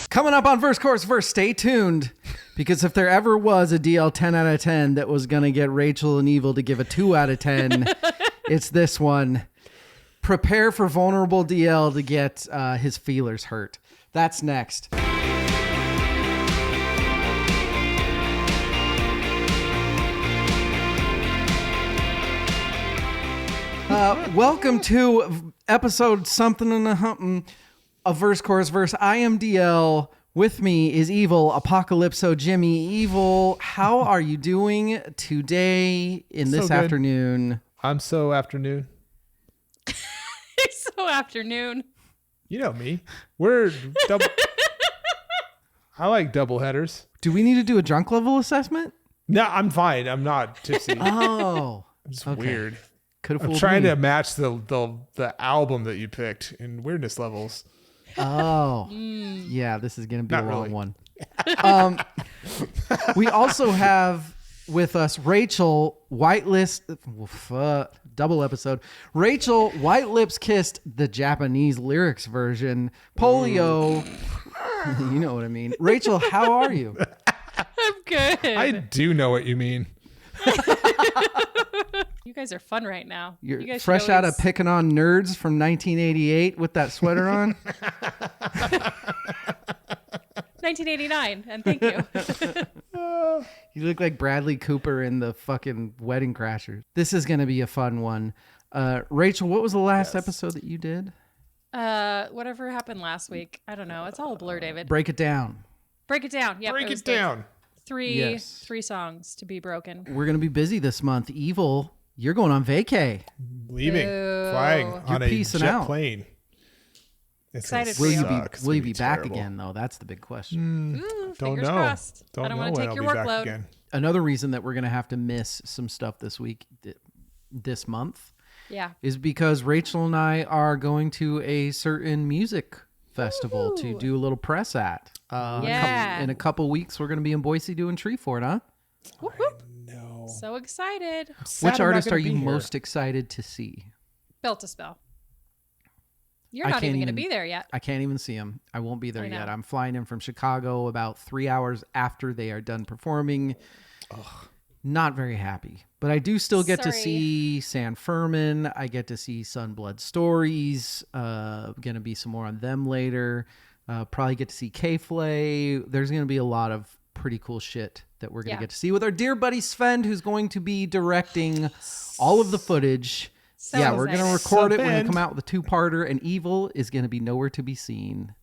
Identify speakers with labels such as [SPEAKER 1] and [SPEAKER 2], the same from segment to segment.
[SPEAKER 1] Coming up on Verse Chorus Verse, stay tuned. Because if there ever was a DL 10 out of 10 that was going to get Rachel and Evil to give a 2 out of 10, it's this one. Prepare for vulnerable DL to get his feelers hurt. That's next. Welcome to episode something and a humping of Verse Chorus Verse. I am DL. With me is Evil, Apocalypso Jimmy. Evil, how are you doing today in this afternoon?
[SPEAKER 2] I'm so afternoon.
[SPEAKER 3] It's so afternoon.
[SPEAKER 2] You know me. We're double. I like double headers.
[SPEAKER 1] Do we need to do a drunk level assessment?
[SPEAKER 2] No, I'm fine. I'm not tipsy.
[SPEAKER 1] Oh,
[SPEAKER 2] it's weird.
[SPEAKER 1] I'm
[SPEAKER 2] trying to match the album that you picked in weirdness levels.
[SPEAKER 1] Oh, yeah, this is going to be
[SPEAKER 2] Not
[SPEAKER 1] a long
[SPEAKER 2] really.
[SPEAKER 1] one. We also have with us Rachel Whitelist, double episode. Rachel White Lips Kissed, the Japanese lyrics version. Polio, you know what I mean. Rachel, how are you?
[SPEAKER 3] I'm good.
[SPEAKER 2] I do know what you mean.
[SPEAKER 3] You guys are fun right now.
[SPEAKER 1] You're
[SPEAKER 3] You guys
[SPEAKER 1] fresh
[SPEAKER 3] should
[SPEAKER 1] out of
[SPEAKER 3] always-
[SPEAKER 1] picking on nerds from 1988 with that sweater on.
[SPEAKER 3] 1989, and thank you.
[SPEAKER 1] You look like Bradley Cooper in the fucking Wedding Crashers. This is going to be a fun one. Rachel, what was the last episode that you did?
[SPEAKER 3] Whatever happened last week, I don't know. It's all a blur, David.
[SPEAKER 1] Break it down.
[SPEAKER 3] Break it down. Yep,
[SPEAKER 2] Break
[SPEAKER 3] was
[SPEAKER 2] it
[SPEAKER 3] the
[SPEAKER 2] down.
[SPEAKER 3] Three
[SPEAKER 1] Yes.
[SPEAKER 3] songs to be broken.
[SPEAKER 1] We're going to be busy this month. Evil, you're going on vacay.
[SPEAKER 2] Leaving,
[SPEAKER 3] Boo.
[SPEAKER 2] flying on a
[SPEAKER 1] peacing
[SPEAKER 2] jet
[SPEAKER 1] out.
[SPEAKER 2] plane. It's
[SPEAKER 3] Excited
[SPEAKER 2] gonna
[SPEAKER 3] for you.
[SPEAKER 2] suck. It's
[SPEAKER 1] Will you
[SPEAKER 2] gonna
[SPEAKER 1] be back
[SPEAKER 2] terrible.
[SPEAKER 1] again, though? That's the big question.
[SPEAKER 3] Ooh,
[SPEAKER 2] Don't
[SPEAKER 3] fingers
[SPEAKER 2] know.
[SPEAKER 3] crossed.
[SPEAKER 2] Don't
[SPEAKER 3] I don't
[SPEAKER 2] know
[SPEAKER 3] want to
[SPEAKER 2] when
[SPEAKER 3] take
[SPEAKER 2] I'll
[SPEAKER 3] your
[SPEAKER 2] be back
[SPEAKER 3] workload.
[SPEAKER 2] again.
[SPEAKER 1] Another reason that we're going to have to miss some stuff this week, this month,
[SPEAKER 3] Yeah.
[SPEAKER 1] is because Rachel and I are going to a certain music festival to do a little press at.
[SPEAKER 3] Yeah.
[SPEAKER 1] In a couple weeks, we're going to be in Boise doing Tree Fort, huh?
[SPEAKER 3] Whoop, whoop.
[SPEAKER 2] No.
[SPEAKER 3] So excited.
[SPEAKER 1] Which artist are you most excited to see?
[SPEAKER 3] Built to Spell. You're
[SPEAKER 1] I
[SPEAKER 3] not
[SPEAKER 1] can't
[SPEAKER 3] even going to
[SPEAKER 1] even-
[SPEAKER 3] be there yet.
[SPEAKER 1] I can't even see him. I won't be there
[SPEAKER 3] I know.
[SPEAKER 1] yet. I'm flying in from Chicago about 3 hours after they are done performing. Not very happy. But I do still get to
[SPEAKER 3] Sorry.
[SPEAKER 1] see San Furman. I get to see Sunblood Stories. Going to be some more on them later. Probably get to see K-Flay. There's going to be a lot of pretty cool shit that we're going to
[SPEAKER 3] Yeah.
[SPEAKER 1] get to see with our dear buddy Sven, who's going to be directing all of the footage.
[SPEAKER 3] So
[SPEAKER 1] We're going to
[SPEAKER 3] excited.
[SPEAKER 1] record it. We're going
[SPEAKER 2] Sven.
[SPEAKER 1] to come out with a 2-parter, and Evil is going to be nowhere to be seen.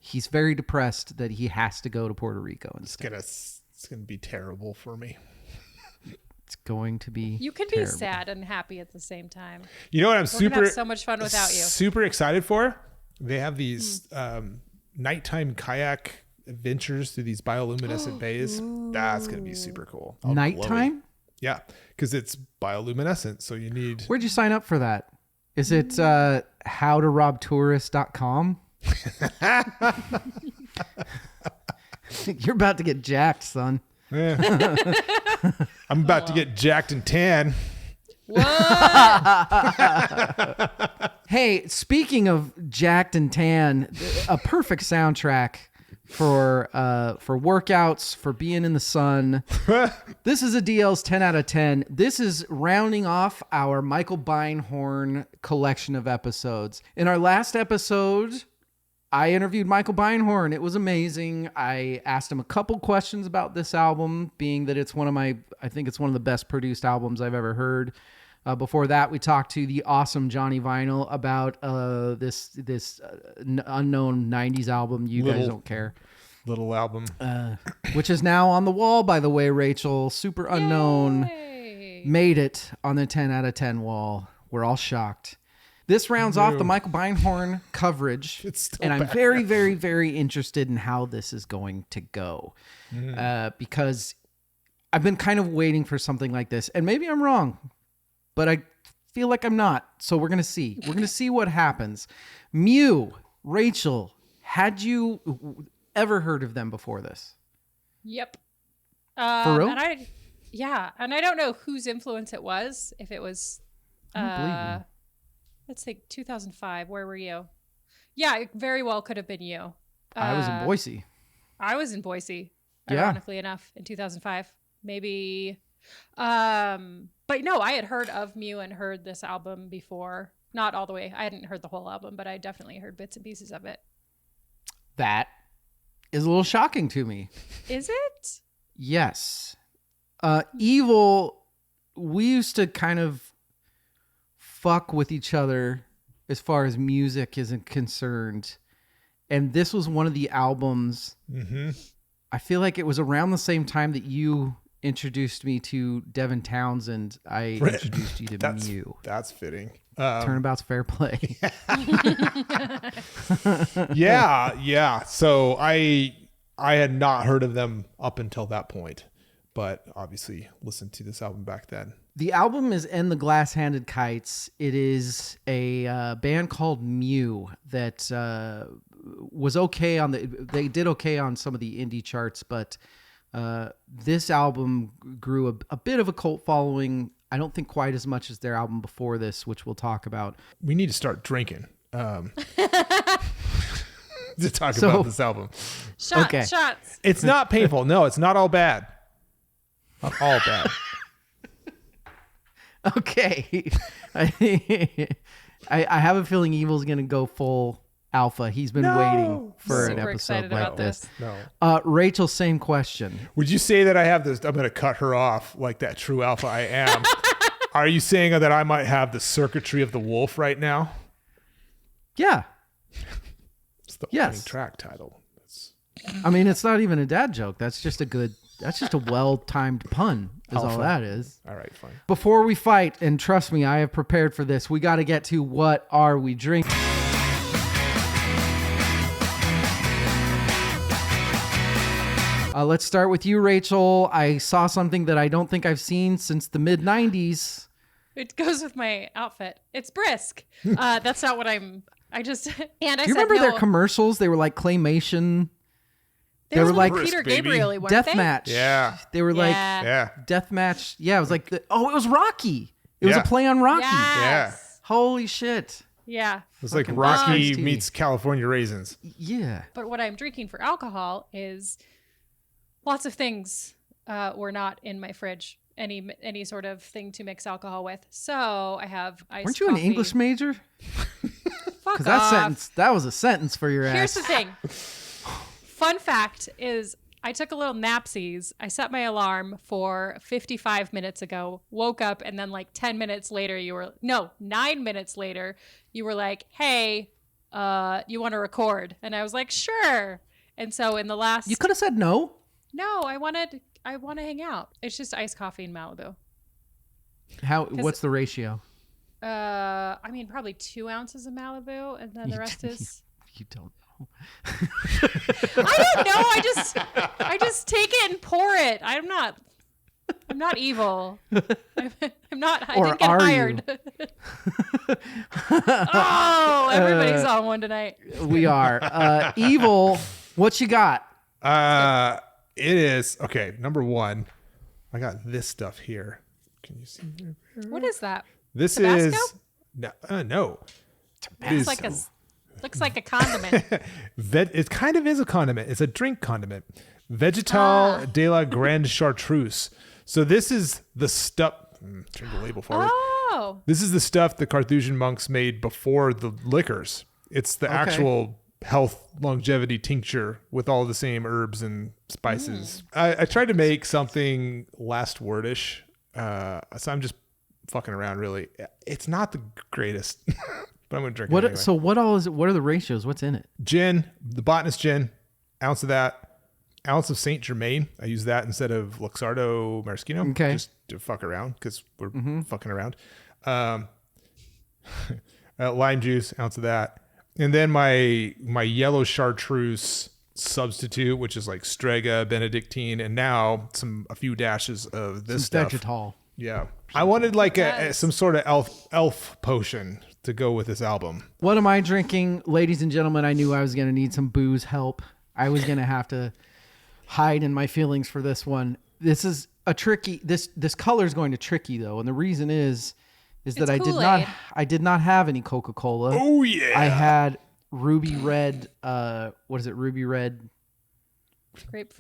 [SPEAKER 1] He's very depressed that he has to go to Puerto Rico instead.
[SPEAKER 2] It's gonna be terrible for me.
[SPEAKER 1] It's going to be
[SPEAKER 3] You can
[SPEAKER 1] terrible.
[SPEAKER 3] be sad and happy at the same time.
[SPEAKER 2] You know what I'm
[SPEAKER 3] We're
[SPEAKER 2] super
[SPEAKER 3] gonna have so much fun without you.
[SPEAKER 2] super excited for? They have these nighttime kayak adventures through these bioluminescent bays. That's gonna be super cool. All glowy.
[SPEAKER 1] Nighttime?
[SPEAKER 2] Yeah, because it's bioluminescent, so you need.
[SPEAKER 1] Where'd you sign up for that? Is it howtorobtourist.com? You're about to get jacked, son.
[SPEAKER 2] I'm about to get jacked and tan.
[SPEAKER 1] Hey, speaking of jacked and tan, a perfect soundtrack for workouts, for being in the sun. This is a DL's 10 out of 10. This is rounding off our Michael Beinhorn collection of episodes. In our last episode, I interviewed Michael Beinhorn. It was amazing. I asked him a couple questions about this album, being that it's I think it's one of the best produced albums I've ever heard. Before that, we talked to the awesome Johnny Vinyl about this unknown 90s album. You guys don't care.
[SPEAKER 2] Little album.
[SPEAKER 1] Which is now on the wall, by the way, Rachel. Super unknown.
[SPEAKER 3] Yay.
[SPEAKER 1] Made it on the 10 out of 10 wall. We're all shocked. This rounds off the Michael Beinhorn coverage.
[SPEAKER 2] It's still
[SPEAKER 1] and I'm
[SPEAKER 2] bad.
[SPEAKER 1] very, very, very interested in how this is going to go. Because I've been kind of waiting for something like this. And maybe I'm wrong, but I feel like I'm not. So we're going to see. We're going to see what happens. Mew, Rachel, had you ever heard of them before this?
[SPEAKER 3] Yep.
[SPEAKER 1] For real?
[SPEAKER 3] And I don't know whose influence it was. If it was,
[SPEAKER 1] I don't believe you.
[SPEAKER 3] let's think 2005. Where were you? Yeah, it very well could have been you.
[SPEAKER 1] I was in Boise.
[SPEAKER 3] I was in Boise,
[SPEAKER 1] Yeah.
[SPEAKER 3] ironically enough, in 2005. Maybe. But no, I had heard of Mew and heard this album before. Not all the way. I hadn't heard the whole album, but I definitely heard bits and pieces of it.
[SPEAKER 1] That is a little shocking to me.
[SPEAKER 3] Is it?
[SPEAKER 1] Yes. Evil, we used to kind of fuck with each other as far as music isn't concerned. And this was one of the albums.
[SPEAKER 2] Mm-hmm.
[SPEAKER 1] I feel like it was around the same time that you introduced me to Devin Townsend. I introduced you to Mew.
[SPEAKER 2] That's fitting.
[SPEAKER 1] Turnabout's fair play.
[SPEAKER 2] Yeah. So I had not heard of them up until that point, but obviously listened to this album back then.
[SPEAKER 1] The album is "And the Glass-Handed Kites." It is a band called Mew that was okay on they did okay on some of the indie charts, but this album grew a bit of a cult following. I don't think quite as much as their album before this, which we'll talk about.
[SPEAKER 2] We need to start drinking to talk about this album.
[SPEAKER 3] Shots.
[SPEAKER 2] It's not painful. No, it's not all bad. Not all bad.
[SPEAKER 1] Okay. I have a feeling Evil's going to go full alpha. He's been waiting for an
[SPEAKER 3] Super
[SPEAKER 1] episode
[SPEAKER 3] excited
[SPEAKER 1] like
[SPEAKER 3] about
[SPEAKER 1] this.
[SPEAKER 2] No.
[SPEAKER 1] Rachel, same question.
[SPEAKER 2] Would you say that I have this? I'm going to cut her off like that true alpha I am. Are you saying that I might have the circuitry of the wolf right now?
[SPEAKER 1] Yeah.
[SPEAKER 2] It's the
[SPEAKER 1] Yes.
[SPEAKER 2] opening track title.
[SPEAKER 1] I mean, it's not even a dad joke. That's just a well-timed pun is all
[SPEAKER 2] Alpha.
[SPEAKER 1] that is.
[SPEAKER 2] All right, fine.
[SPEAKER 1] Before we fight, and trust me, I have prepared for this, we got to get to what are we drinking? Let's start with you, Rachel. I saw something that I don't think I've seen since the mid-90s.
[SPEAKER 3] It goes with my outfit. It's brisk. That's not what I just, and I
[SPEAKER 1] Do you
[SPEAKER 3] said
[SPEAKER 1] remember
[SPEAKER 3] no.
[SPEAKER 1] their commercials? They were like claymation.
[SPEAKER 3] They were like
[SPEAKER 2] Brisk,
[SPEAKER 3] Peter
[SPEAKER 2] baby.
[SPEAKER 3] Gabriel, weren't they?
[SPEAKER 1] Deathmatch.
[SPEAKER 2] Yeah.
[SPEAKER 1] They were like
[SPEAKER 2] Yeah.
[SPEAKER 1] Deathmatch. Yeah, it was like, it was Rocky. It was
[SPEAKER 2] Yeah.
[SPEAKER 1] a play on Rocky.
[SPEAKER 3] Yes.
[SPEAKER 1] Holy shit.
[SPEAKER 3] Yeah.
[SPEAKER 2] It's like
[SPEAKER 1] Fucking
[SPEAKER 2] Rocky
[SPEAKER 1] Ice-T.
[SPEAKER 2] meets California Raisins.
[SPEAKER 1] Yeah.
[SPEAKER 3] But what I'm drinking for alcohol is lots of things were not in my fridge. Any sort of thing to mix alcohol with. So I have iced
[SPEAKER 1] Weren't you
[SPEAKER 3] coffee.
[SPEAKER 1] an English major?
[SPEAKER 3] Fuck
[SPEAKER 1] Because
[SPEAKER 3] off.
[SPEAKER 1] that was a sentence for your
[SPEAKER 3] Here's
[SPEAKER 1] ass.
[SPEAKER 3] the thing. Fun fact is I took a little napsies. I set my alarm for 55 minutes ago, woke up, and then like 10 minutes later, 9 minutes later, you were like, hey, you want to record? And I was like, sure. And so in the last...
[SPEAKER 1] You could have said no.
[SPEAKER 3] No, I want to hang out. It's just iced coffee in Malibu.
[SPEAKER 1] What's the ratio?
[SPEAKER 3] I mean, probably 2 ounces of Malibu, and then the rest is...
[SPEAKER 1] You don't know.
[SPEAKER 3] I don't know. I just take it and pour it. I'm not evil. I'm not. I
[SPEAKER 1] Or
[SPEAKER 3] didn't get
[SPEAKER 1] are
[SPEAKER 3] hired. Oh, everybody's on one tonight.
[SPEAKER 1] We are. Evil, what you got?
[SPEAKER 2] It is okay. Number one, I got this stuff here. Can you see?
[SPEAKER 3] What is that?
[SPEAKER 2] This
[SPEAKER 3] Tabasco?
[SPEAKER 2] is no. It
[SPEAKER 3] It's
[SPEAKER 2] is-
[SPEAKER 3] like looks like a condiment.
[SPEAKER 2] It kind of is a condiment. It's a drink condiment. Vegetal de la Grande Chartreuse. So this is the stuff. Turn the label forward.
[SPEAKER 3] Oh,
[SPEAKER 2] This is the stuff the Carthusian monks made before the liquors. It's the actual health longevity tincture with all the same herbs and spices. I tried to make something last wordish. So I'm just fucking around, really. It's not the greatest, but I'm going to drink it anyway.
[SPEAKER 1] So what all is it? What are the ratios? What's in it?
[SPEAKER 2] Gin, the botanist gin, ounce of that, ounce of Saint Germain. I use that instead of Luxardo Maraschino.
[SPEAKER 1] Okay.
[SPEAKER 2] Just to fuck around because we're fucking around. Lime juice, ounce of that. And then my yellow chartreuse substitute, which is like Strega, Benedictine, and now a few dashes of this stuff.
[SPEAKER 1] Vegetal.
[SPEAKER 2] Yeah. I wanted like
[SPEAKER 3] Yes.
[SPEAKER 2] some sort of elf potion to go with this album.
[SPEAKER 1] What am I drinking? Ladies and gentlemen, I knew I was going to need some booze help. I was going to have to hide in my feelings for this one. This is a tricky, this color is going to trick you though. And the reason is that
[SPEAKER 3] It's
[SPEAKER 1] I did not have any Coca-Cola.
[SPEAKER 2] Oh yeah.
[SPEAKER 1] I had ruby red, what is it? Ruby red
[SPEAKER 3] Grapefruit.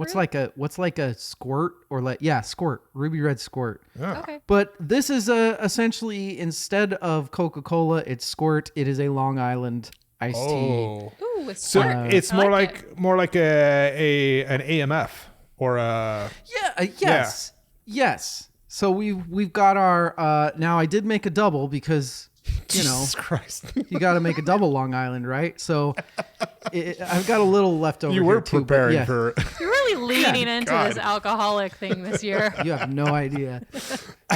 [SPEAKER 1] What's like a squirt or squirt, ruby red squirt.
[SPEAKER 2] Yeah.
[SPEAKER 3] Okay.
[SPEAKER 1] But this is essentially, instead of Coca-Cola, it's Squirt. It is a Long Island iced tea.
[SPEAKER 2] Oh.
[SPEAKER 3] Ooh, it's
[SPEAKER 2] So
[SPEAKER 3] smart.
[SPEAKER 2] it's
[SPEAKER 3] I
[SPEAKER 2] more
[SPEAKER 3] like
[SPEAKER 2] like an AMF or a
[SPEAKER 1] Yes. So we've got our now I did make a double because
[SPEAKER 2] Jesus Christ.
[SPEAKER 1] you got to make a double Long Island, right? So I've got a little left over.
[SPEAKER 2] You were
[SPEAKER 1] here too, but
[SPEAKER 2] preparing
[SPEAKER 1] yeah,
[SPEAKER 2] for
[SPEAKER 3] You're really leaning into
[SPEAKER 2] God.
[SPEAKER 3] this alcoholic thing this year.
[SPEAKER 1] You have no idea.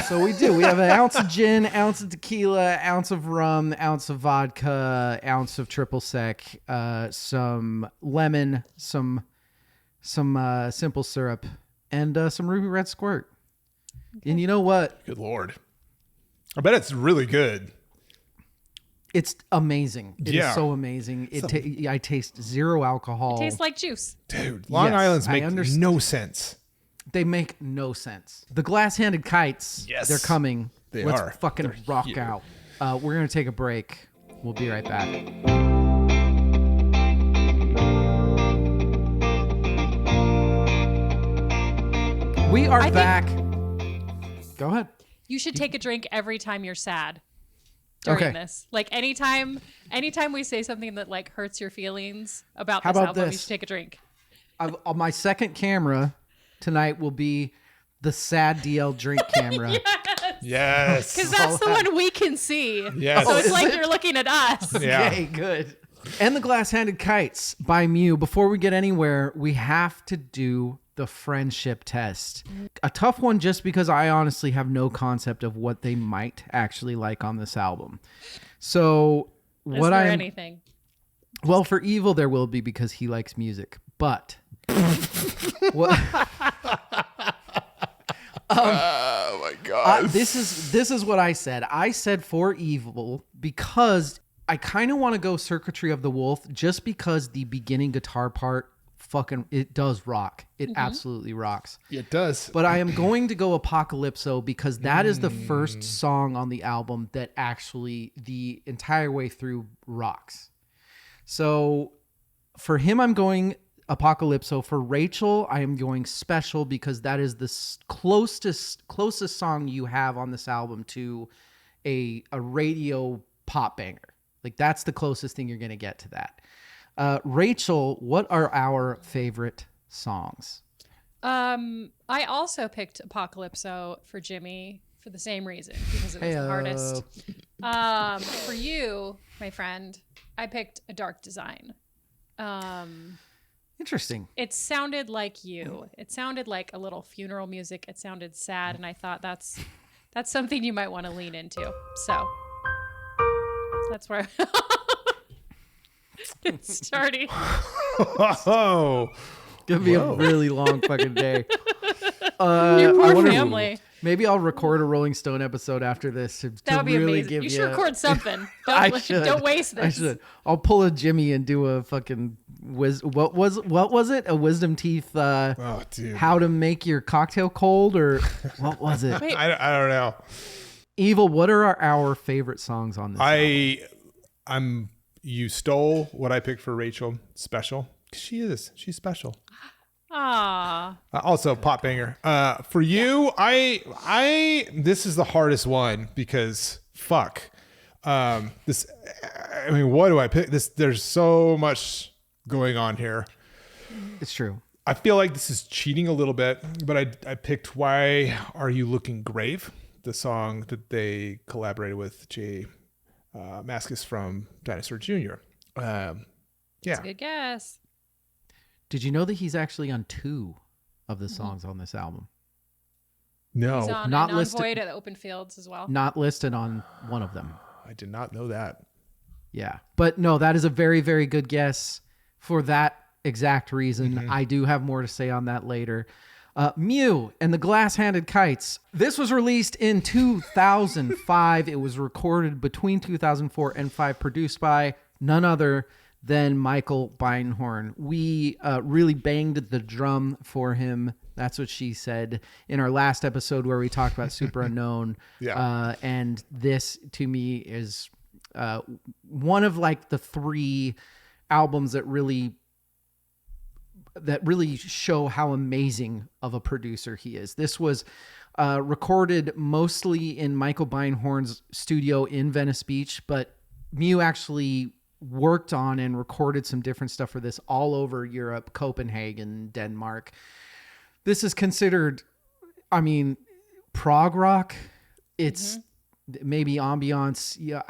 [SPEAKER 1] So we do. We have an ounce of gin, ounce of tequila, ounce of rum, ounce of vodka, ounce of triple sec, some lemon, some simple syrup, and some ruby red squirt. Okay. And you know what?
[SPEAKER 2] Good Lord. I bet it's really good.
[SPEAKER 1] It's amazing. It is so amazing. I taste zero alcohol.
[SPEAKER 3] It tastes like juice.
[SPEAKER 2] Dude, Long Island's make no sense.
[SPEAKER 1] They make no sense. The glass-handed kites,
[SPEAKER 2] Yes.
[SPEAKER 1] they're coming.
[SPEAKER 2] They
[SPEAKER 1] Let's
[SPEAKER 2] are.
[SPEAKER 1] fucking
[SPEAKER 2] They're
[SPEAKER 1] rock
[SPEAKER 2] here.
[SPEAKER 1] out. We're going to take a break. We'll be right back. We are back. Go ahead.
[SPEAKER 3] You should take a drink every time you're sad during this. Like anytime we say something that like hurts your feelings about
[SPEAKER 1] How
[SPEAKER 3] this
[SPEAKER 1] about
[SPEAKER 3] album, you
[SPEAKER 1] this?
[SPEAKER 3] should take a drink.
[SPEAKER 1] On my second camera tonight will be the sad DL drink camera.
[SPEAKER 2] Yes.
[SPEAKER 3] Because that's the one we can see.
[SPEAKER 2] Yes.
[SPEAKER 3] So
[SPEAKER 2] Oh,
[SPEAKER 3] it's
[SPEAKER 1] is
[SPEAKER 3] like
[SPEAKER 1] it?
[SPEAKER 3] you're looking at us.
[SPEAKER 2] Yeah.
[SPEAKER 1] Okay, good. And the glass-handed kites by Mew. Before we get anywhere, we have to do the friendship test. A tough one just because I honestly have no concept of what they might actually like on this album. So
[SPEAKER 3] Is
[SPEAKER 1] what
[SPEAKER 3] there
[SPEAKER 1] I'm
[SPEAKER 3] anything?
[SPEAKER 1] well, for Evil there will be because he likes music. But what
[SPEAKER 2] Oh my God.
[SPEAKER 1] this is what I said. I said for Evil because I kind of want to go Circuitry of the Wolf just because the beginning guitar part it does rock. It absolutely rocks.
[SPEAKER 2] It does.
[SPEAKER 1] But I am going to go Apocalypso because that is the first song on the album that actually the entire way through rocks. So for him, I'm going Apocalypso. For Rachel, I am going Special because that is the closest song you have on this album to a radio pop banger. Like that's the closest thing you're going to get to that. Rachel, what are our favorite songs?
[SPEAKER 3] I also picked Apocalypso for Jimmy for the same reason because it was the hardest. For you, my friend, I picked A Dark Design.
[SPEAKER 1] Interesting.
[SPEAKER 3] It sounded like you. It sounded like a little funeral music. It sounded sad, and I thought that's something you might want to lean into. So that's where it's starting.
[SPEAKER 2] Oh.
[SPEAKER 1] Gonna be a really long fucking day.
[SPEAKER 3] Your poor family.
[SPEAKER 1] Maybe I'll record a Rolling Stone episode after this to
[SPEAKER 3] That would be
[SPEAKER 1] really
[SPEAKER 3] amazing.
[SPEAKER 1] give
[SPEAKER 3] You
[SPEAKER 1] you.
[SPEAKER 3] should record something.
[SPEAKER 1] I
[SPEAKER 3] Don't,
[SPEAKER 1] should.
[SPEAKER 3] don't waste this.
[SPEAKER 1] I should. I'll pull a Jimmy and do a fucking what was it? A wisdom teeth.
[SPEAKER 2] Oh, dude.
[SPEAKER 1] How to make your cocktail cold, or what was it?
[SPEAKER 3] Wait.
[SPEAKER 2] I don't know.
[SPEAKER 1] Evil. What are our favorite songs on this? album?
[SPEAKER 2] You stole what I picked for Rachel. Special. She's special.
[SPEAKER 3] Ah,
[SPEAKER 2] Also pop banger. For you, this is the hardest one because fuck. What do I pick? There's so much going on here.
[SPEAKER 1] It's true.
[SPEAKER 2] I feel like this is cheating a little bit, but I picked Why Are You Looking Grave, the song that they collaborated with Jay Mascis from Dinosaur Jr.
[SPEAKER 3] that's a good guess.
[SPEAKER 1] Did you know that he's actually on 2 of the songs on this album?
[SPEAKER 2] No,
[SPEAKER 3] He's on
[SPEAKER 1] not
[SPEAKER 3] an
[SPEAKER 1] listed-
[SPEAKER 3] Envoy to the Open Fields as well.
[SPEAKER 1] Not listed on one of them.
[SPEAKER 2] I did not know that.
[SPEAKER 1] Yeah. But no, that is a very, very good guess for that exact reason. I do have more to say on that later. Mew and the Glass-Handed Kites. This was released in 2005. It was recorded between 2004 and 5, produced by none other than Michael Beinhorn. We really banged the drum for him. That's what she said in our last episode where we talked about Super Unknown.
[SPEAKER 2] Yeah.
[SPEAKER 1] And this to me is one of like the 3 albums that really that really show how amazing of a producer he is. This was recorded mostly in Michael Beinhorn's studio in Venice Beach, but Mew actually worked on and recorded some different stuff for this all over Europe, Copenhagen, Denmark. This is considered, I mean, prog rock. It's maybe ambiance. Yeah,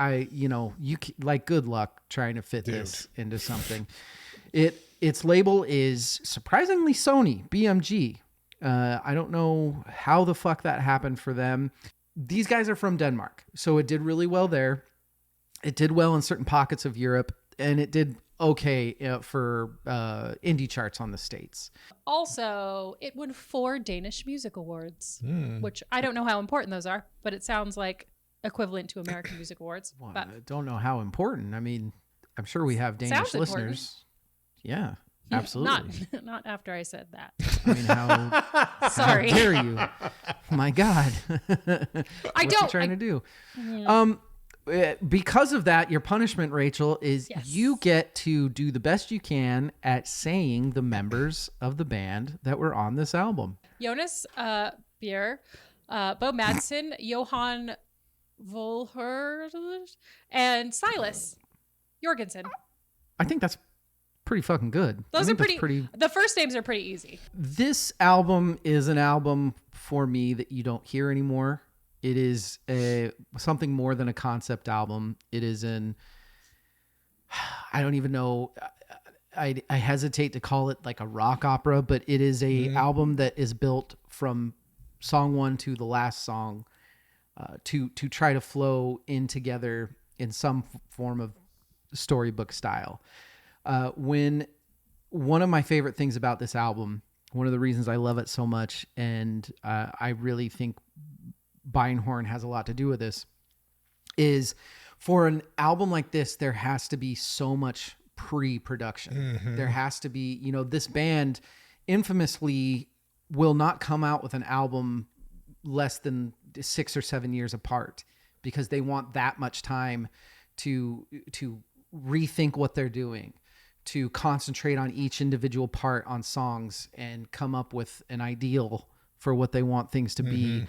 [SPEAKER 1] like, good luck trying to fit this into something. Its label is surprisingly Sony, BMG. I don't know how the fuck that happened for them. These guys are from Denmark, so it did really well there. It did well in certain pockets of Europe, and it did okay for indie charts on the States.
[SPEAKER 3] Also, it won 4 Danish Music Awards, which I don't know how important those are, but it sounds like equivalent to American Music Awards.
[SPEAKER 1] Well,
[SPEAKER 3] but
[SPEAKER 1] I don't know how important. I mean, I'm sure we have Danish listeners. Yeah, absolutely.
[SPEAKER 3] Not after I said that.
[SPEAKER 1] I mean, how
[SPEAKER 3] Sorry.
[SPEAKER 1] How dare you? My God. What's he trying to do?
[SPEAKER 3] Yeah.
[SPEAKER 1] Because of that, your punishment, Rachel, is you get to do the best you can at saying the members of the band that were on this album.
[SPEAKER 3] Jonas Bier, Bo Madsen, Johan Volherd, and Silas Jorgensen.
[SPEAKER 1] I think that's pretty fucking good.
[SPEAKER 3] Those are pretty. The first names are pretty easy.
[SPEAKER 1] This album is an album for me that you don't hear anymore. It is something more than a concept album. It is I don't even know. I hesitate to call it like a rock opera, but it is a album that is built from song 1 to the last song to try to flow in together in some form of storybook style. When one of my favorite things about this album, one of the reasons I love it so much, and I really think Beinhorn has a lot to do with this, is for an album like this, there has to be so much pre-production. There has to be, this band infamously will not come out with an album less than 6 or 7 years apart because they want that much time to rethink what they're doing, to concentrate on each individual part on songs and come up with an ideal for what they want things to be.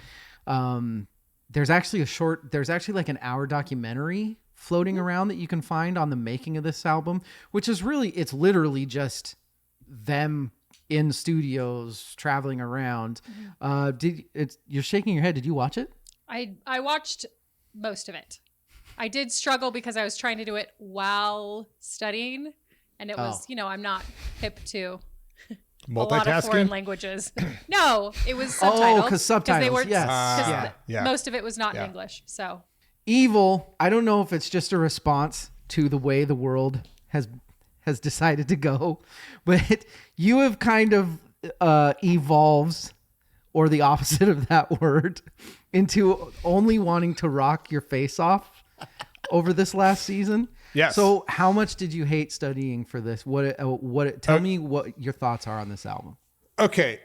[SPEAKER 1] There's actually like an hour documentary floating around that you can find on the making of this album, which is it's literally just them in studios traveling around. You're shaking your head. Did you watch it?
[SPEAKER 3] I watched most of it. I did struggle because I was trying to do it while studying, and it was, I'm not hip to a lot of foreign languages. No, it was subtitles.
[SPEAKER 1] Because subtitles, yes.
[SPEAKER 3] Most of it was not in English. So
[SPEAKER 1] Evil, I don't know if it's just a response to the way the world has decided to go, but you have kind of evolved, or the opposite of that word, into only wanting to rock your face off over this last season.
[SPEAKER 2] Yes.
[SPEAKER 1] So how much did you hate studying for this? Tell me what your thoughts are on this album.
[SPEAKER 2] Okay.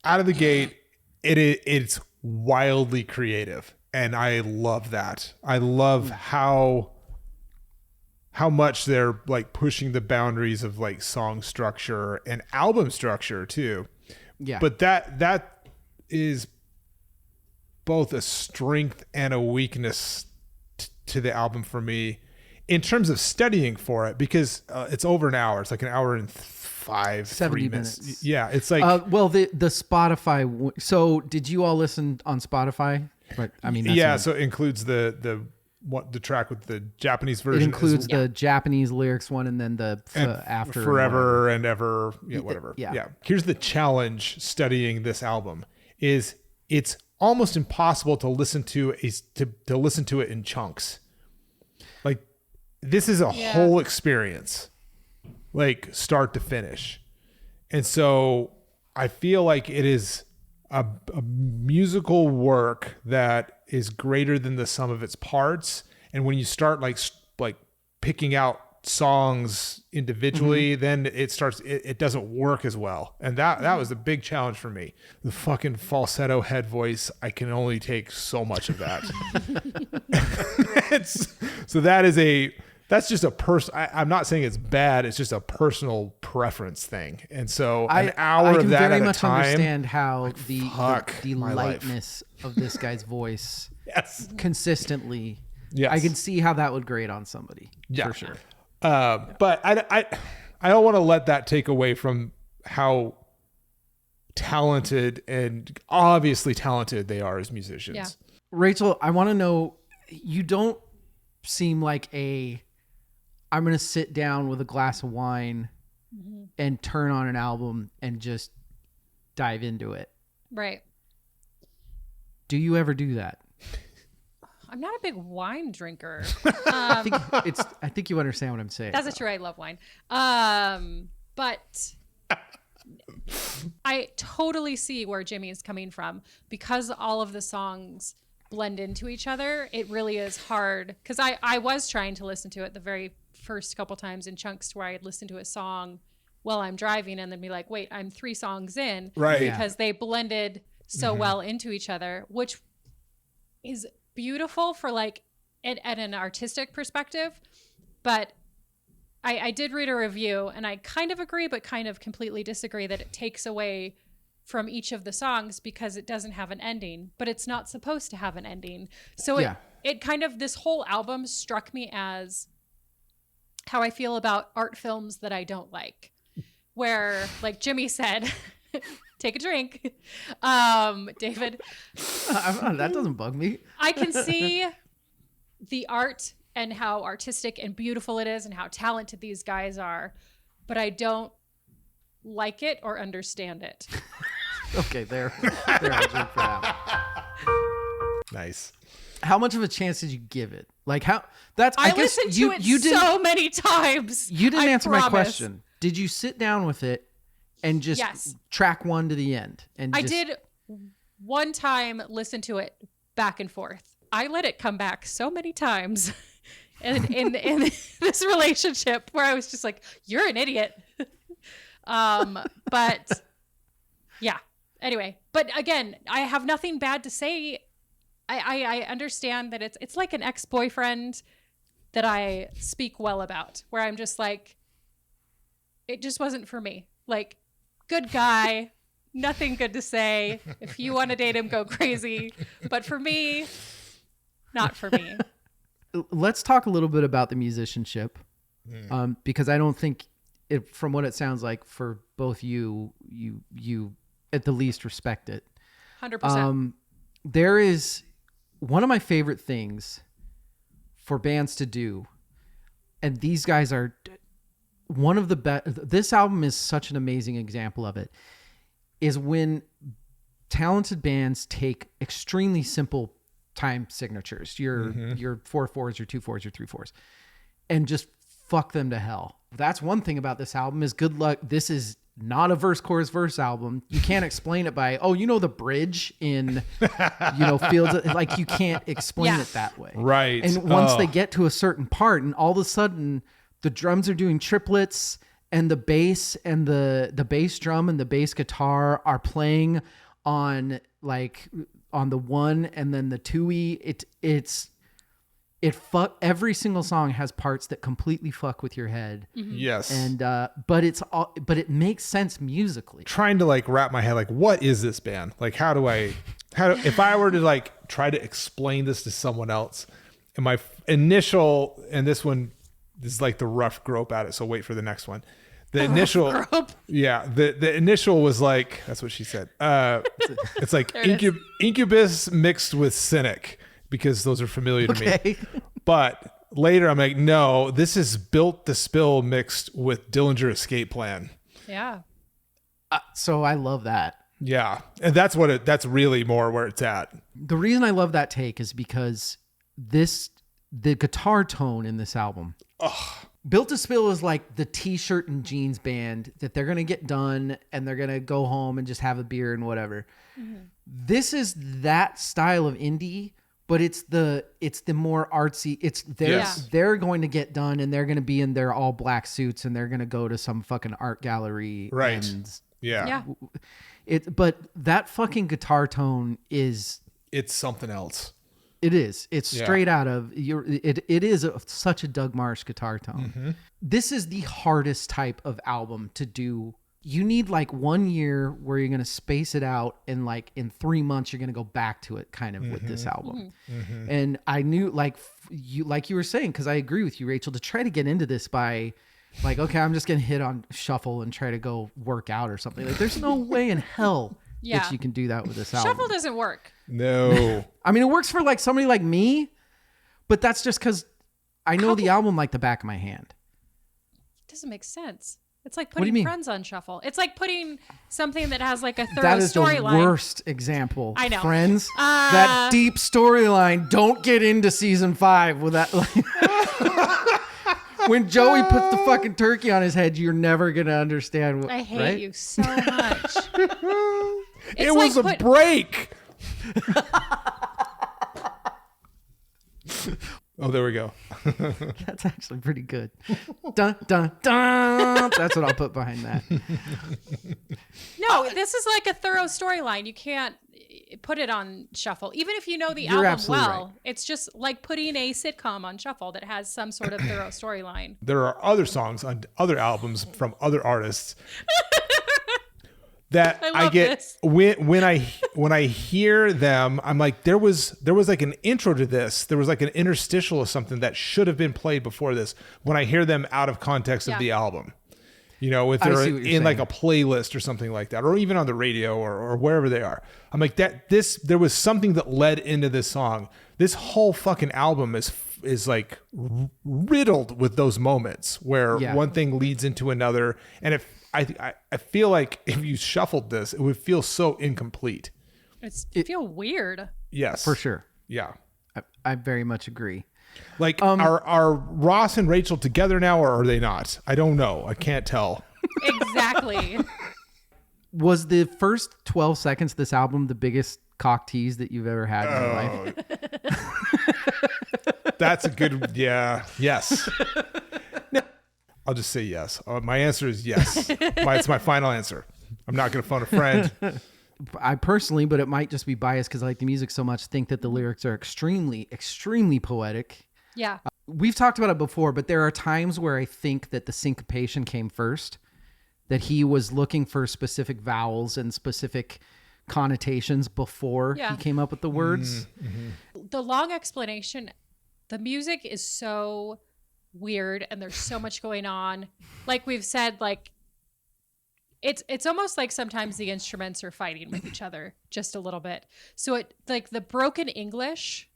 [SPEAKER 2] Out of the gate, it's wildly creative, and I love that. I love how much they're like pushing the boundaries of like song structure and album structure too.
[SPEAKER 1] Yeah.
[SPEAKER 2] But that is both a strength and a weakness to the album for me, in terms of studying for it, because it's over an hour. It's like an hour and
[SPEAKER 1] 70 minutes.
[SPEAKER 2] Yeah, it's like
[SPEAKER 1] the Spotify. So did you all listen on Spotify? Right. I mean,
[SPEAKER 2] so it includes the track with the Japanese version.
[SPEAKER 1] It includes the Japanese lyrics one, and then the after
[SPEAKER 2] forever and ever, whatever.
[SPEAKER 1] Yeah.
[SPEAKER 2] Here's the challenge studying this album: is it's almost impossible to listen to it in chunks. Like, this is a whole experience, like start to finish. And so I feel like it is a musical work that is greater than the sum of its parts. And when you start like picking out songs individually, then it doesn't work as well. And that was a big challenge for me. The fucking falsetto head voice, I can only take so much of that. That's just a I'm not saying it's bad. It's just a personal preference thing. And so
[SPEAKER 1] I
[SPEAKER 2] an hour
[SPEAKER 1] can
[SPEAKER 2] of that
[SPEAKER 1] very
[SPEAKER 2] at a
[SPEAKER 1] much
[SPEAKER 2] time.
[SPEAKER 1] understand how the
[SPEAKER 2] my life.
[SPEAKER 1] lightness of this guy's voice
[SPEAKER 2] Yes.
[SPEAKER 1] consistently.
[SPEAKER 2] Yes.
[SPEAKER 1] I can see how that would grate on somebody.
[SPEAKER 2] Yeah.
[SPEAKER 1] For sure.
[SPEAKER 2] But I don't want to let that take away from how talented and obviously talented they are as musicians.
[SPEAKER 3] Yeah.
[SPEAKER 1] Rachel, I want to know, you don't seem like I'm going to sit down with a glass of wine and turn on an album and just dive into it.
[SPEAKER 3] Right.
[SPEAKER 1] Do you ever do that?
[SPEAKER 3] I'm not a big wine drinker.
[SPEAKER 1] I think you understand what I'm saying.
[SPEAKER 3] That's true. I love wine. But I totally see where Jimmy is coming from, because all of the songs blend into each other. It really is hard, because I was trying to listen to it the very first couple times in chunks, where I'd listen to a song while I'm driving and then be like, wait, I'm 3 songs in.
[SPEAKER 2] Right.
[SPEAKER 3] Because they blended so well into each other, which is beautiful for like at an artistic perspective. But I did read a review, and I kind of agree but kind of completely disagree that it takes away from each of the songs because it doesn't have an ending, but it's not supposed to have an ending. So it kind of, this whole album struck me as how I feel about art films that I don't like, where, like Jimmy said, take a drink. David,
[SPEAKER 1] that doesn't bug me.
[SPEAKER 3] I can see the art and how artistic and beautiful it is and how talented these guys are, but I don't like it or understand it.
[SPEAKER 1] Okay, there I'll drink for that.
[SPEAKER 2] Nice.
[SPEAKER 1] How much of a chance did you give it? Like how? That's
[SPEAKER 3] I
[SPEAKER 1] guess
[SPEAKER 3] listened
[SPEAKER 1] you
[SPEAKER 3] to it
[SPEAKER 1] you didn't
[SPEAKER 3] so many times.
[SPEAKER 1] you didn't
[SPEAKER 3] I
[SPEAKER 1] answer my
[SPEAKER 3] promise.
[SPEAKER 1] question. Did you sit down with it and just
[SPEAKER 3] Yes.
[SPEAKER 1] track one to the end? And
[SPEAKER 3] I
[SPEAKER 1] just,
[SPEAKER 3] did one time listen to it back and forth. I let it come back so many times in this relationship where I was just like, you're an idiot. But yeah, anyway, but again, I have nothing bad to say. I understand that it's like an ex-boyfriend that I speak well about, where I'm just like, it just wasn't for me. Like, good guy, nothing good to say. If you want to date him, go crazy. But for me, not for me.
[SPEAKER 1] Let's talk a little bit about the musicianship, because I don't think it, from what it sounds like, for both you at the least respect it.
[SPEAKER 3] 100%.
[SPEAKER 1] There is one of my favorite things for bands to do, and these guys are one of the best. This album is such an amazing example of it, is when talented bands take extremely simple time signatures, your 4/4s, your 2/4s, your 3/4s, and just fuck them to hell. That's one thing about this album, is good luck. This is not a verse chorus verse album. You can't explain it by, the bridge in, Fields. Like, you can't explain it that way.
[SPEAKER 2] Right.
[SPEAKER 1] And once they get to a certain part, and all of a sudden the drums are doing triplets, and the bass and the bass drum and the bass guitar are playing on the one and then the two-y. Every single song has parts that completely fuck with your head.
[SPEAKER 2] Yes.
[SPEAKER 1] And but it makes sense musically.
[SPEAKER 2] Trying to wrap my head, what is this band? If I were to try to explain this to someone else, and my initial, and this one is the rough grope at it, so wait for the next one. The initial, the initial was that's what she said. It's Incubus mixed with Cynic, because those are familiar to me. But later I'm like, no, this is Built to Spill mixed with Dillinger Escape Plan.
[SPEAKER 3] Yeah.
[SPEAKER 1] So I love that.
[SPEAKER 2] Yeah. And that's really more where it's at.
[SPEAKER 1] The reason I love that take is because the guitar tone in this album, Built to Spill is like the t-shirt and jeans band that they're going to get done and they're going to go home and just have a beer and whatever. Mm-hmm. This is that style of indie, but it's the more artsy. They're going to get done and they're going to be in their all black suits and they're going to go to some fucking art gallery.
[SPEAKER 2] Right.
[SPEAKER 1] And
[SPEAKER 2] yeah.
[SPEAKER 1] But that fucking guitar tone it's
[SPEAKER 2] something else.
[SPEAKER 1] It is. It's
[SPEAKER 2] Yeah.
[SPEAKER 1] straight out of it is such a Doug Marsh guitar tone.
[SPEAKER 2] Mm-hmm.
[SPEAKER 1] This is the hardest type of album to do. You need like 1 year where you're going to space it out, and like in 3 months you're going to go back to it kind of with this album.
[SPEAKER 2] Mm-hmm.
[SPEAKER 1] And I knew like you were saying, because I agree with you, Rachel, to try to get into this by like, okay, I'm just going to hit on shuffle and try to go work out or something. Like there's no way in hell
[SPEAKER 3] Yeah.
[SPEAKER 1] that you can do that with this album.
[SPEAKER 3] Shuffle doesn't work.
[SPEAKER 2] No.
[SPEAKER 1] I mean, it works for like somebody like me, but that's just because I know the album like the back of my hand.
[SPEAKER 3] It doesn't make sense. It's like
[SPEAKER 1] do you
[SPEAKER 3] putting
[SPEAKER 1] mean?
[SPEAKER 3] Friends on shuffle. It's like putting something that has like a thorough
[SPEAKER 1] That is the
[SPEAKER 3] storyline.
[SPEAKER 1] worst example.
[SPEAKER 3] I know.
[SPEAKER 1] Friends, that deep storyline. Don't get into season 5 with that. When Joey puts the fucking turkey on his head, you're never gonna understand.
[SPEAKER 3] I hate
[SPEAKER 1] right?
[SPEAKER 3] you so much.
[SPEAKER 2] It was a break. Oh, there we go.
[SPEAKER 1] That's actually pretty good. Dun dun dun. That's what I'll put behind that.
[SPEAKER 3] No, this is like a thorough storyline. You can't put it on shuffle. Even if you know the
[SPEAKER 1] You're
[SPEAKER 3] album
[SPEAKER 1] absolutely
[SPEAKER 3] well,
[SPEAKER 1] right.
[SPEAKER 3] it's just like putting a sitcom on shuffle that has some sort of thorough storyline.
[SPEAKER 2] There are other songs on other albums from other artists that
[SPEAKER 3] I
[SPEAKER 2] I
[SPEAKER 3] love
[SPEAKER 2] get
[SPEAKER 3] this.
[SPEAKER 2] when I hear them, I'm like, there was like an intro to this. There was like an interstitial or something that should have been played before this. When I hear them out of context
[SPEAKER 3] Yeah.
[SPEAKER 2] of the album, you know, if
[SPEAKER 1] I
[SPEAKER 2] they're
[SPEAKER 1] see what you're
[SPEAKER 2] in like
[SPEAKER 1] saying.
[SPEAKER 2] a playlist or something like that, or even on the radio or wherever they are, I'm like there was something that led into this song. This whole fucking album is like riddled with those moments where
[SPEAKER 1] Yeah.
[SPEAKER 2] one thing leads into another, and if I feel like if you shuffled this, it would feel so incomplete.
[SPEAKER 3] It feel weird.
[SPEAKER 2] Yes,
[SPEAKER 1] For sure.
[SPEAKER 2] Yeah,
[SPEAKER 1] I very much agree.
[SPEAKER 2] like are Ross and Rachel together now, or are they not? I don't know. I can't tell.
[SPEAKER 3] Exactly.
[SPEAKER 1] Was the first 12 seconds of this album the biggest cock tease that you've ever had in your life?
[SPEAKER 2] That's a good. Yeah. Yes. No, I'll just say yes. My answer is yes. It's my final answer. I'm not going to phone a friend.
[SPEAKER 1] I personally, but it might just be biased because I like the music so much, think that the lyrics are extremely, extremely poetic.
[SPEAKER 3] Yeah.
[SPEAKER 1] We've talked about it before, but there are times where I think that the syncopation came first, that he was looking for specific vowels and specific connotations before
[SPEAKER 3] Yeah.
[SPEAKER 1] he came up with the words.
[SPEAKER 3] The long explanation, the music is so weird and there's so much going on. Like we've said, like it's almost like sometimes the instruments are fighting with each other just a little bit. So it like the broken English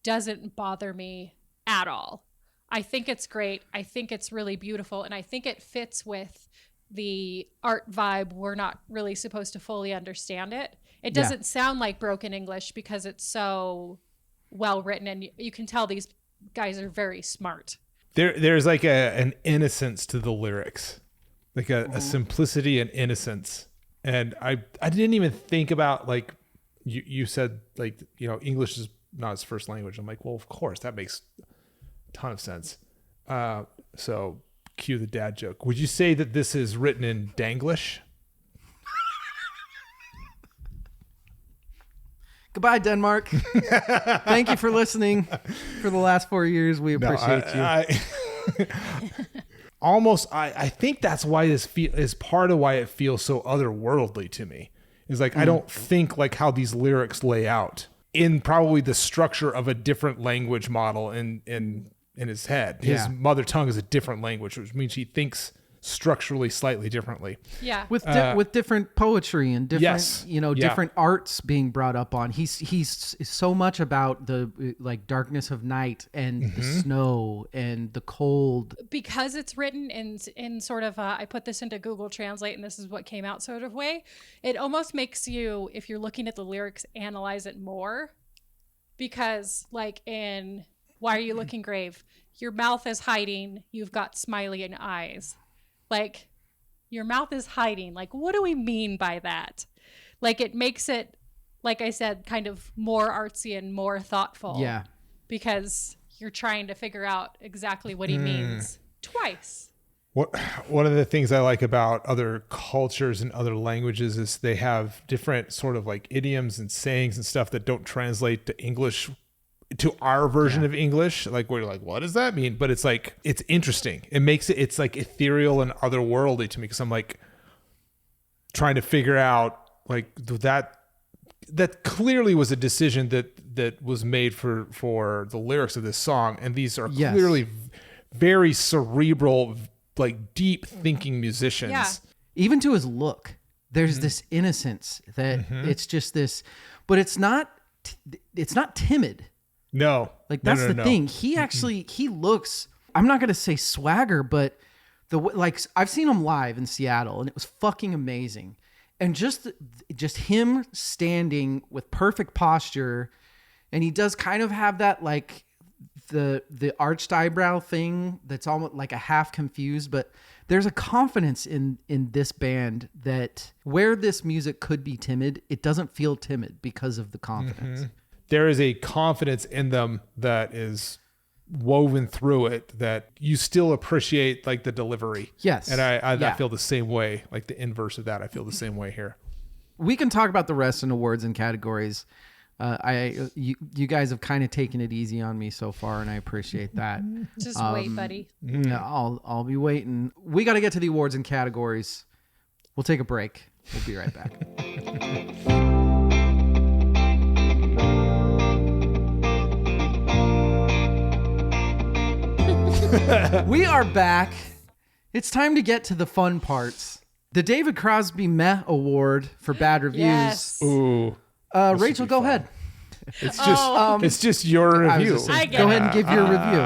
[SPEAKER 3] doesn't bother me at all. I think it's great. I think it's really beautiful, and I think it fits with the art vibe. We're not really supposed to fully understand it. It
[SPEAKER 1] Yeah.
[SPEAKER 3] doesn't sound like broken English because it's so well written, and you can tell these guys are very smart.
[SPEAKER 2] There's like an innocence to the lyrics, like a simplicity and innocence. And I didn't even think about, like you said, like, you know, English is not his first language. I'm like, well, of course, that makes a ton of sense. So cue the dad joke. Would you say that this is written in Danglish?
[SPEAKER 1] Goodbye, Denmark. Thank you for listening for the last 4 years. We appreciate you.
[SPEAKER 2] I think that's why this is part of why it feels so otherworldly to me. Is like I don't think like how these lyrics lay out in probably the structure of a different language model in his head. His
[SPEAKER 1] Yeah.
[SPEAKER 2] mother tongue is a different language, which means he thinks structurally slightly differently.
[SPEAKER 3] Yeah.
[SPEAKER 1] With different poetry and different,
[SPEAKER 2] Yes. Yeah.
[SPEAKER 1] different arts being brought up on. He's so much about the like darkness of night and the snow and the cold.
[SPEAKER 3] Because it's written in sort of I put this into Google Translate and this is what came out sort of way. It almost makes you, if you're looking at the lyrics, analyze it more. Because like in Why Are You Looking Grave, your mouth is hiding, you've got smiley eyes. Like your mouth is hiding. Like, what do we mean by that? Like it makes it, like I said, kind of more artsy and more thoughtful.
[SPEAKER 1] Yeah.
[SPEAKER 3] Because you're trying to figure out exactly what he means twice.
[SPEAKER 2] One of the things I like about other cultures and other languages is they have different sort of like idioms and sayings and stuff that don't translate to English to our version of English. Like we're like, what does that mean? But it's like, it's interesting. It makes it's like ethereal and otherworldly to me, because I'm like trying to figure out like that clearly was a decision that was made for the lyrics of this song. And these are clearly very cerebral, like deep thinking musicians.
[SPEAKER 3] Yeah.
[SPEAKER 1] Even to his look, there's this innocence that it's just this, but it's not timid.
[SPEAKER 2] No,
[SPEAKER 1] Like that's the thing. He actually, he looks, I'm not going to say swagger, but like I've seen him live in Seattle and it was fucking amazing. And just him standing with perfect posture, and he does kind of have that like the arched eyebrow thing that's almost like a half confused, but there's a confidence in this band that where this music could be timid, it doesn't feel timid because of the confidence.
[SPEAKER 2] There is a confidence in them that is woven through it that you still appreciate, like the delivery.
[SPEAKER 1] Yes.
[SPEAKER 2] And I feel the same way, like the inverse of that. I feel the same way here.
[SPEAKER 1] We can talk about the rest in awards and categories. You guys have kind of taken it easy on me so far, and I appreciate that.
[SPEAKER 3] Just wait, buddy.
[SPEAKER 1] Yeah, I'll be waiting. We got to get to the awards and categories. We'll take a break. We'll be right back. We are back. It's time to get to the fun parts. The David Crosby Meh Award for bad reviews.
[SPEAKER 3] Yes.
[SPEAKER 2] Ooh.
[SPEAKER 1] Rachel, go ahead.
[SPEAKER 2] It's just your
[SPEAKER 1] I was
[SPEAKER 2] review.
[SPEAKER 1] just saying,
[SPEAKER 3] I get
[SPEAKER 1] go
[SPEAKER 3] it.
[SPEAKER 1] ahead and give your review.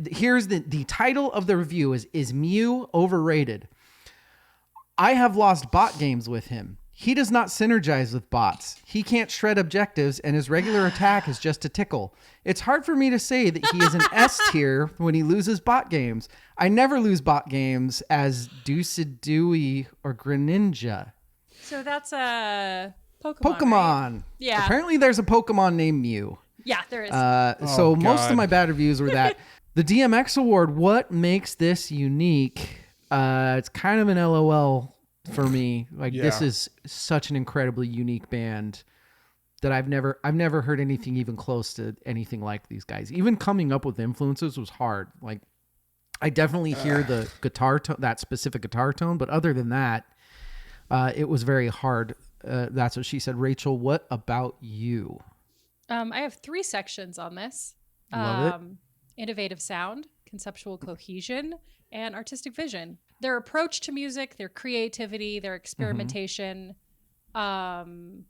[SPEAKER 1] Yes. Here's the title of the review is Mew overrated. I have lost bot games with him. He does not synergize with bots. He can't shred objectives, and his regular attack is just a tickle. It's hard for me to say that he is an S tier when he loses bot games. I never lose bot games as Doosidooey or Greninja.
[SPEAKER 3] So that's a Pokemon.
[SPEAKER 1] Pokemon.
[SPEAKER 3] Right? Yeah.
[SPEAKER 1] Apparently there's a Pokemon named Mew.
[SPEAKER 3] Yeah, there is.
[SPEAKER 1] So most
[SPEAKER 2] God.
[SPEAKER 1] of my bad reviews were that. The DMX Award, what makes this unique? It's kind of an LOL for me. Like this is such an incredibly unique band that I've never heard anything even close to anything like these guys. Even coming up with influences was hard. Like I definitely hear the guitar tone, that specific guitar tone, but other than that, it was very hard. That's what she said. Rachel, what about you?
[SPEAKER 3] I have 3 sections on this.
[SPEAKER 1] Love it.
[SPEAKER 3] Innovative sound, conceptual cohesion, and artistic vision. Their approach to music, their creativity, their experimentation, it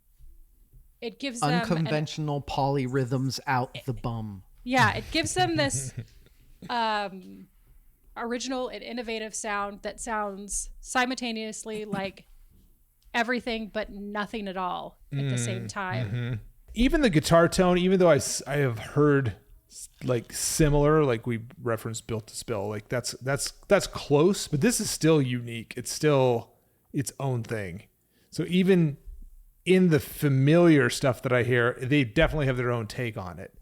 [SPEAKER 3] gives them
[SPEAKER 1] Unconventional polyrhythms out the bum.
[SPEAKER 3] Yeah, it gives them this original and innovative sound that sounds simultaneously like everything but nothing at all at the same time.
[SPEAKER 2] Even the guitar tone, even though I have heard like similar, like we referenced Built to Spill, like that's close, but this is still unique. It's still its own thing. So even in the familiar stuff that I hear, they definitely have their own take on it.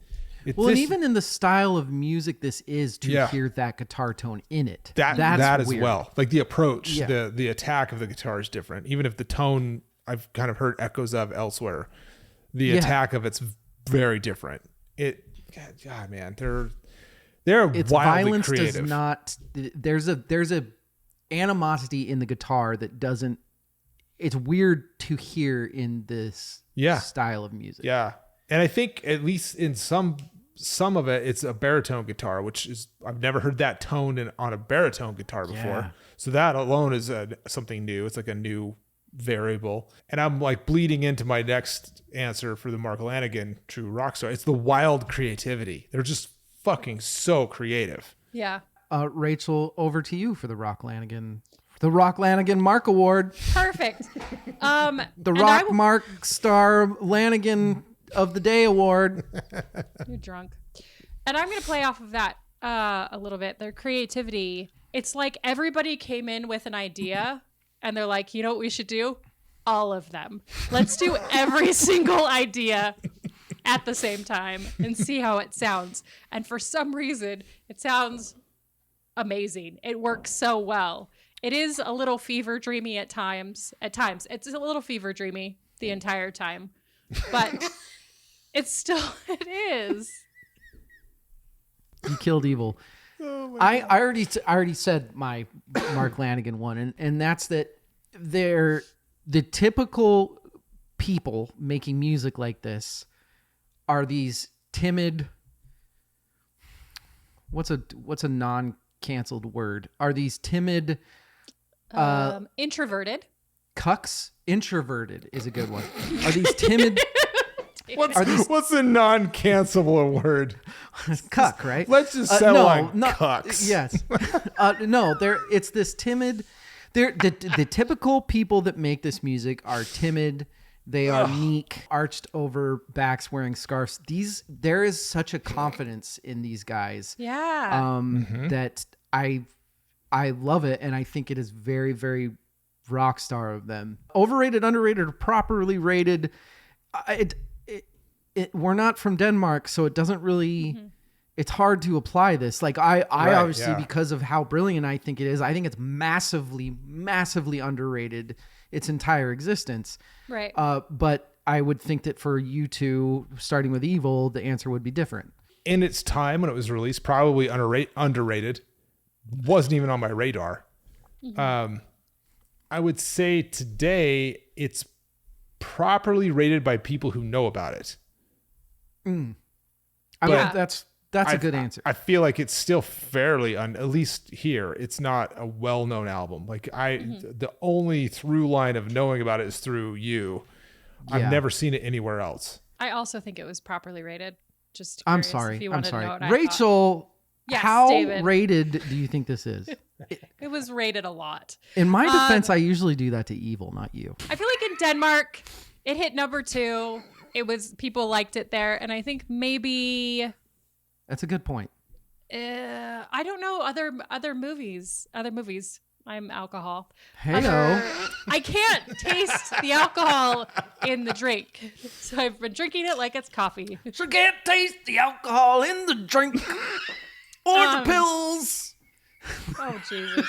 [SPEAKER 1] And even in the style of music this is to hear that guitar tone in it.
[SPEAKER 2] That as
[SPEAKER 1] weird.
[SPEAKER 2] well. Like the approach, the attack of the guitar is different. Even if the tone I've kind of heard echoes of elsewhere, the attack of it's very different. God, man, they're
[SPEAKER 1] its
[SPEAKER 2] wildly
[SPEAKER 1] violence
[SPEAKER 2] creative.
[SPEAKER 1] does not. There's a animosity in the guitar that doesn't. It's weird to hear in this style of music.
[SPEAKER 2] Yeah, and I think at least in some of it, it's a baritone guitar, which is I've never heard that tone on a baritone guitar before.
[SPEAKER 1] Yeah.
[SPEAKER 2] So that alone is something new. It's like a new variable. And I'm like bleeding into my next answer for the Mark Lanigan True Rock Star. It's the wild creativity. They're just fucking so creative.
[SPEAKER 3] Yeah.
[SPEAKER 1] Rachel, over to you for the Rock Lanigan Mark Award.
[SPEAKER 3] Perfect.
[SPEAKER 1] The Rock Mark Star Lanigan of the Day Award.
[SPEAKER 3] You're drunk. And I'm going to play off of that a little bit. Their creativity. It's like everybody came in with an idea and they're like, you know what we should do? All of them. Let's do every single idea at the same time and see how it sounds. And for some reason, it sounds amazing. It works so well. It is a little fever dreamy at times. It's a little fever dreamy the entire time. But It's still, it is.
[SPEAKER 1] You killed Evil. I already said my Mark Lanigan one, and that's that they're the typical people making music like this are these timid. What's a non-canceled word? Are these timid
[SPEAKER 3] Introverted.
[SPEAKER 1] cucks? Introverted is a good one. Are these timid
[SPEAKER 2] What's a non-cancelable word?
[SPEAKER 1] cuck, right?
[SPEAKER 2] Let's just settle on cucks.
[SPEAKER 1] Yes. No, it's this timid. The typical people that make this music are timid. They are meek, arched over backs, wearing scarves. There is such a confidence in these guys.
[SPEAKER 3] Yeah.
[SPEAKER 1] That I love it, and I think it is very, very rock star of them. Overrated, underrated, or properly rated. We're not from Denmark, so it doesn't really. It's hard to apply this. Like I obviously, because of how brilliant I think it is, I think it's massively, massively underrated its entire existence.
[SPEAKER 3] Right.
[SPEAKER 1] But I would think that for you two, starting with Evil, the answer would be different.
[SPEAKER 2] In its time when it was released, probably underrated. Wasn't even on my radar. I would say today it's properly rated by people who know about it.
[SPEAKER 1] That's a good answer.
[SPEAKER 2] I feel like it's still fairly, at least here, it's not a well-known album. Like the only through line of knowing about it is through you.
[SPEAKER 1] Yeah.
[SPEAKER 2] I've never seen it anywhere else.
[SPEAKER 3] I also think it was properly rated. Just
[SPEAKER 1] I'm
[SPEAKER 3] curious
[SPEAKER 1] sorry.
[SPEAKER 3] if you
[SPEAKER 1] I'm
[SPEAKER 3] wanted to know
[SPEAKER 1] sorry.
[SPEAKER 3] what I
[SPEAKER 1] Rachel,
[SPEAKER 3] thought. Yes,
[SPEAKER 1] how
[SPEAKER 3] David.
[SPEAKER 1] rated do you think this is?
[SPEAKER 3] It was rated a lot.
[SPEAKER 1] In my defense, I usually do that to Evil, not you.
[SPEAKER 3] I feel like in Denmark, it hit number 2. It was, people liked it there, and I think maybe
[SPEAKER 1] That's a good point.
[SPEAKER 3] I don't know other movies. I'm alcohol.
[SPEAKER 1] Hey-o.
[SPEAKER 3] I can't taste the alcohol in the drink, so I've been drinking it like it's coffee.
[SPEAKER 1] So can't taste the alcohol in the drink or the pills.
[SPEAKER 3] Oh Jesus!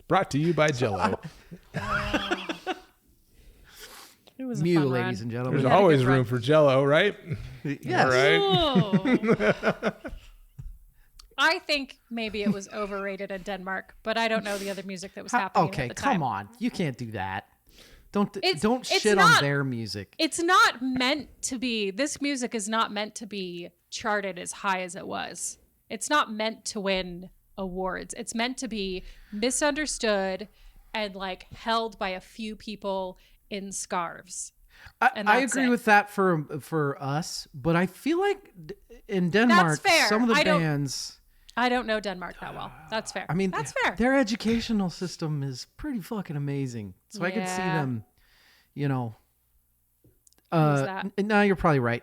[SPEAKER 2] Brought to you by Jell-O.
[SPEAKER 3] It was a
[SPEAKER 1] Mew,
[SPEAKER 3] fun run.
[SPEAKER 1] ladies and gentlemen.
[SPEAKER 2] There's always room for Jell-O, right?
[SPEAKER 1] Yes.
[SPEAKER 2] All right.
[SPEAKER 3] Ooh. I think maybe it was overrated in Denmark, but I don't know the other music that was happening
[SPEAKER 1] Okay,
[SPEAKER 3] at the time.
[SPEAKER 1] come on. You can't do that. Don't
[SPEAKER 3] It's
[SPEAKER 1] shit
[SPEAKER 3] not-
[SPEAKER 1] on their music.
[SPEAKER 3] It's not meant to be. This music is not meant to be charted as high as it was. It's not meant to win awards. It's meant to be misunderstood and like held by a few people in scarves.
[SPEAKER 1] I agree with that for us, but I feel like in Denmark,
[SPEAKER 3] fair.
[SPEAKER 1] some of the
[SPEAKER 3] I don't-
[SPEAKER 1] bands.
[SPEAKER 3] I don't know Denmark that well. That's fair.
[SPEAKER 1] I mean,
[SPEAKER 3] that's fair.
[SPEAKER 1] Their educational system is pretty fucking amazing. So I could see
[SPEAKER 3] Yeah.
[SPEAKER 1] them, you know.
[SPEAKER 3] What is that?
[SPEAKER 1] No, you're probably right.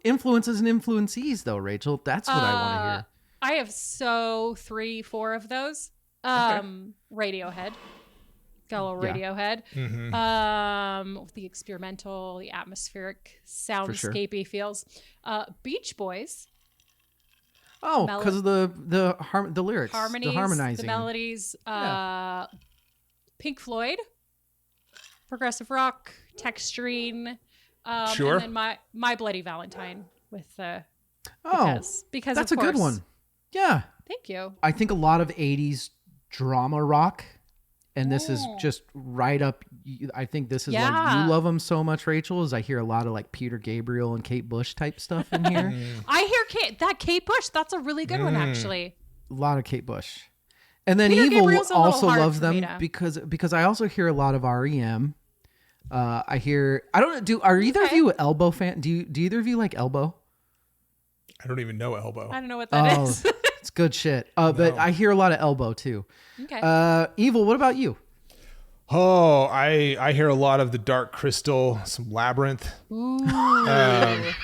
[SPEAKER 1] Influences and influencees, though, Rachel. That's what I want to hear.
[SPEAKER 3] I have 3-4 of those. Radiohead. Got a little
[SPEAKER 1] Yeah.
[SPEAKER 3] Radiohead. The experimental, the atmospheric, soundscapey feels. Beach Boys.
[SPEAKER 1] Oh, because of the lyrics,
[SPEAKER 3] Harmonies,
[SPEAKER 1] the harmonizing,
[SPEAKER 3] the melodies. Pink Floyd. Progressive rock, texturing.
[SPEAKER 2] Sure.
[SPEAKER 3] And then My Bloody Valentine with
[SPEAKER 1] Oh,
[SPEAKER 3] because
[SPEAKER 1] that's
[SPEAKER 3] of
[SPEAKER 1] a good
[SPEAKER 3] course.
[SPEAKER 1] one. Yeah,
[SPEAKER 3] Thank you.
[SPEAKER 1] I think a lot of '80s drama rock, and this is
[SPEAKER 3] Ooh.
[SPEAKER 1] just right up. I think this is
[SPEAKER 3] Yeah.
[SPEAKER 1] like you love them so much, Rachel. Is I hear a lot of like Peter Gabriel and Kate Bush type stuff in here.
[SPEAKER 3] I hear Kate Bush. That's a really good one, actually.
[SPEAKER 1] A lot of Kate Bush, and then
[SPEAKER 3] Peter
[SPEAKER 1] Evil
[SPEAKER 3] Gabriel's a little
[SPEAKER 1] also
[SPEAKER 3] hard
[SPEAKER 1] loves
[SPEAKER 3] for me
[SPEAKER 1] them
[SPEAKER 3] to-
[SPEAKER 1] because I also hear a lot of REM. I don't do. Are either of
[SPEAKER 3] Okay.
[SPEAKER 1] you Elbow fan? Do either of you like Elbow?
[SPEAKER 2] I don't even know Elbow.
[SPEAKER 3] I don't know what that is.
[SPEAKER 1] It's good shit. But I hear a lot of Elbow too.
[SPEAKER 3] Okay.
[SPEAKER 1] Evil, what about you?
[SPEAKER 2] Oh, I hear a lot of the Dark Crystal, some Labyrinth, the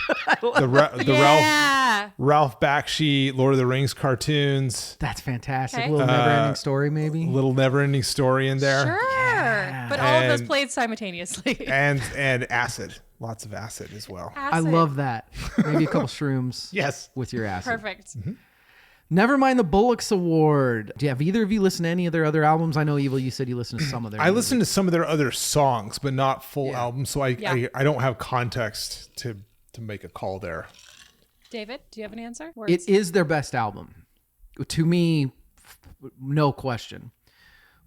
[SPEAKER 3] Yeah.
[SPEAKER 2] Ralph Bakshi, Lord of the Rings cartoons,
[SPEAKER 1] That's fantastic.
[SPEAKER 3] Okay.
[SPEAKER 1] A little never-ending story, maybe.
[SPEAKER 2] little never-ending story in there,
[SPEAKER 3] Sure. But all of those
[SPEAKER 2] And-
[SPEAKER 3] played simultaneously.
[SPEAKER 2] and acid, lots of acid as well.
[SPEAKER 1] I love that. Maybe a couple shrooms.
[SPEAKER 2] Yes.
[SPEAKER 1] With your acid.
[SPEAKER 3] Perfect.
[SPEAKER 1] Never mind the Bullocks Award. Have either of you listened to any of their other albums? I know, Evil, you said you listened to some of their
[SPEAKER 2] I listened to some of their other songs, but not full albums, so I don't have context to make a call there.
[SPEAKER 3] David, do you have an answer?
[SPEAKER 1] It is their best album. To me, no question.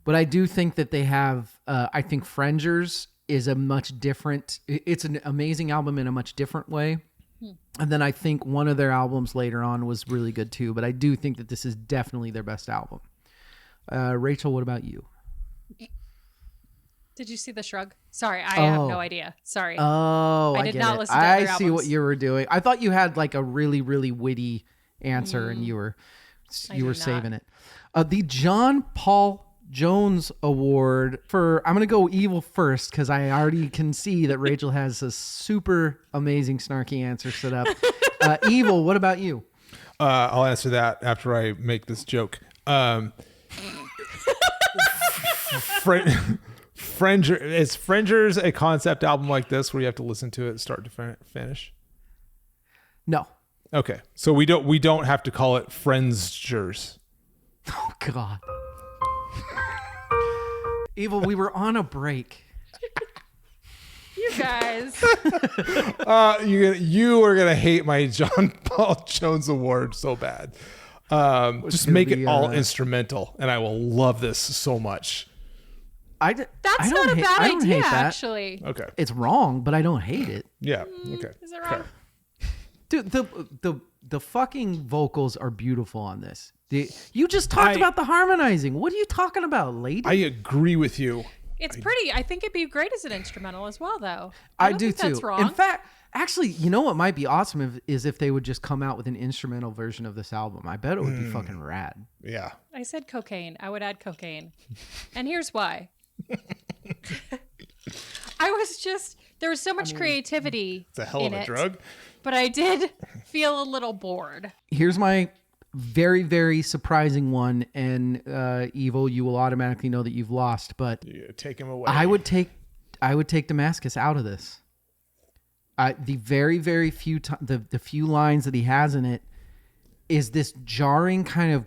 [SPEAKER 1] But I do think that they have, I think Frangers is a much different, it's an amazing album in a much different way. And then I think one of their albums later on was really good too. But I do think that this is definitely their best album. Rachel, what about you?
[SPEAKER 3] Did you see the shrug? Sorry, I have no idea. Sorry.
[SPEAKER 1] Oh,
[SPEAKER 3] I did
[SPEAKER 1] get
[SPEAKER 3] not
[SPEAKER 1] it.
[SPEAKER 3] listen to other
[SPEAKER 1] I see what
[SPEAKER 3] albums.
[SPEAKER 1] you were doing. I thought you had like a really, really witty answer and you were
[SPEAKER 3] do
[SPEAKER 1] saving
[SPEAKER 3] not.
[SPEAKER 1] it. The John Paul Jones Award for, I'm going to go Evil first because I already can see that Rachel has a super amazing snarky answer set up. Evil, what about you?
[SPEAKER 2] I'll answer that after I make this joke. Is Frangers a concept album like this where you have to listen to it start to finish?
[SPEAKER 1] No.
[SPEAKER 2] Okay, so we don't have to call it Frangers.
[SPEAKER 1] Oh, God. Evil, we were on a break.
[SPEAKER 3] You guys.
[SPEAKER 2] You are gonna hate my John Paul Jones Award so bad. Just make it all instrumental, and I will love this so much.
[SPEAKER 3] That's not a bad idea, actually.
[SPEAKER 2] Okay,
[SPEAKER 1] it's wrong, but I don't hate it.
[SPEAKER 2] Yeah. Okay.
[SPEAKER 3] Is it wrong?
[SPEAKER 1] Dude, the fucking vocals are beautiful on this. You just talked about the harmonizing. What are you talking about, lady?
[SPEAKER 2] I agree with you.
[SPEAKER 3] It's pretty. I think it'd be great as an instrumental as well, though.
[SPEAKER 1] I
[SPEAKER 3] don't
[SPEAKER 1] do
[SPEAKER 3] think
[SPEAKER 1] too.
[SPEAKER 3] That's wrong.
[SPEAKER 1] In fact, actually, you know what might be awesome is if they would just come out with an instrumental version of this album. I bet it would be fucking rad.
[SPEAKER 2] Yeah.
[SPEAKER 3] I said cocaine. I would add cocaine. And here's why. There was so much creativity
[SPEAKER 2] It's a hell of a drug.
[SPEAKER 3] But I did feel a little bored.
[SPEAKER 1] Here's my very, very surprising one, and Evil, you will automatically know that you've lost, but
[SPEAKER 2] Take him away.
[SPEAKER 1] I would take Damascus out of this. The very, very few the few lines that he has in it is this jarring kind of,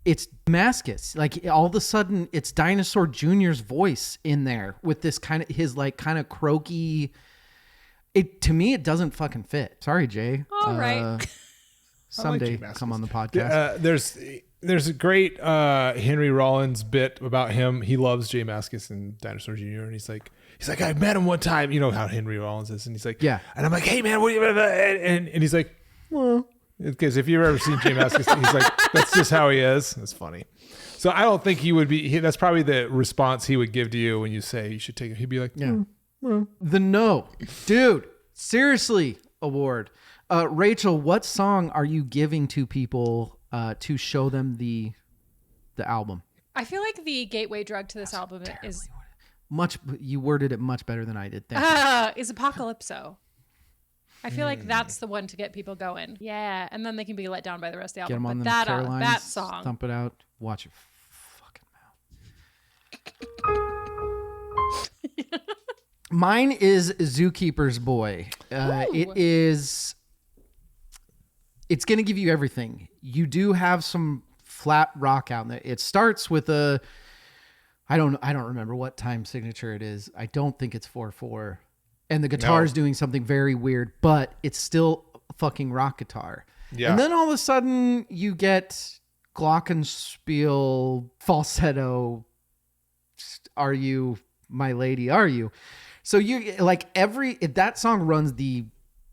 [SPEAKER 1] it's Damascus. Like all of a sudden it's Dinosaur Jr.'s voice in there with this kind of, his like kind of croaky, to me, it doesn't fucking fit. Sorry, Jay.
[SPEAKER 3] All right.
[SPEAKER 1] Someday come on the podcast.
[SPEAKER 2] There's a great Henry Rollins bit about him. He loves Jay Mascis and Dinosaur Jr. And he's like, I met him one time. You know how Henry Rollins is. And he's like,
[SPEAKER 1] yeah.
[SPEAKER 2] And I'm like, hey man, what are you? And he's like, well, because if you've ever seen Jay Mascis, he's like, that's just how he is. That's funny. So I don't think he would be. That's probably the response he would give to you when you say you should take it. He'd be like,
[SPEAKER 1] yeah. The no, dude, seriously, award. Rachel, what song are you giving to people to show them the album?
[SPEAKER 3] I feel like the gateway drug to this album is
[SPEAKER 1] you worded it much better than I did. Thank you.
[SPEAKER 3] Is Apocalypso. I feel like that's the one to get people going. Yeah, and then they can be let down by the rest of the
[SPEAKER 1] Get
[SPEAKER 3] album.
[SPEAKER 1] them on
[SPEAKER 3] But
[SPEAKER 1] the Carolines,
[SPEAKER 3] that song,
[SPEAKER 1] thump it out. Watch your fucking mouth. Mine is Zookeeper's Boy. It's going to give you everything. You do have some flat rock out there. It starts with I don't remember what time signature it is. I don't think it's 4/4. And the guitar is doing something very weird, but it's still a fucking rock guitar. Yeah. And then all of a sudden you get glockenspiel falsetto. Are you my lady? Are you? So you like that song runs the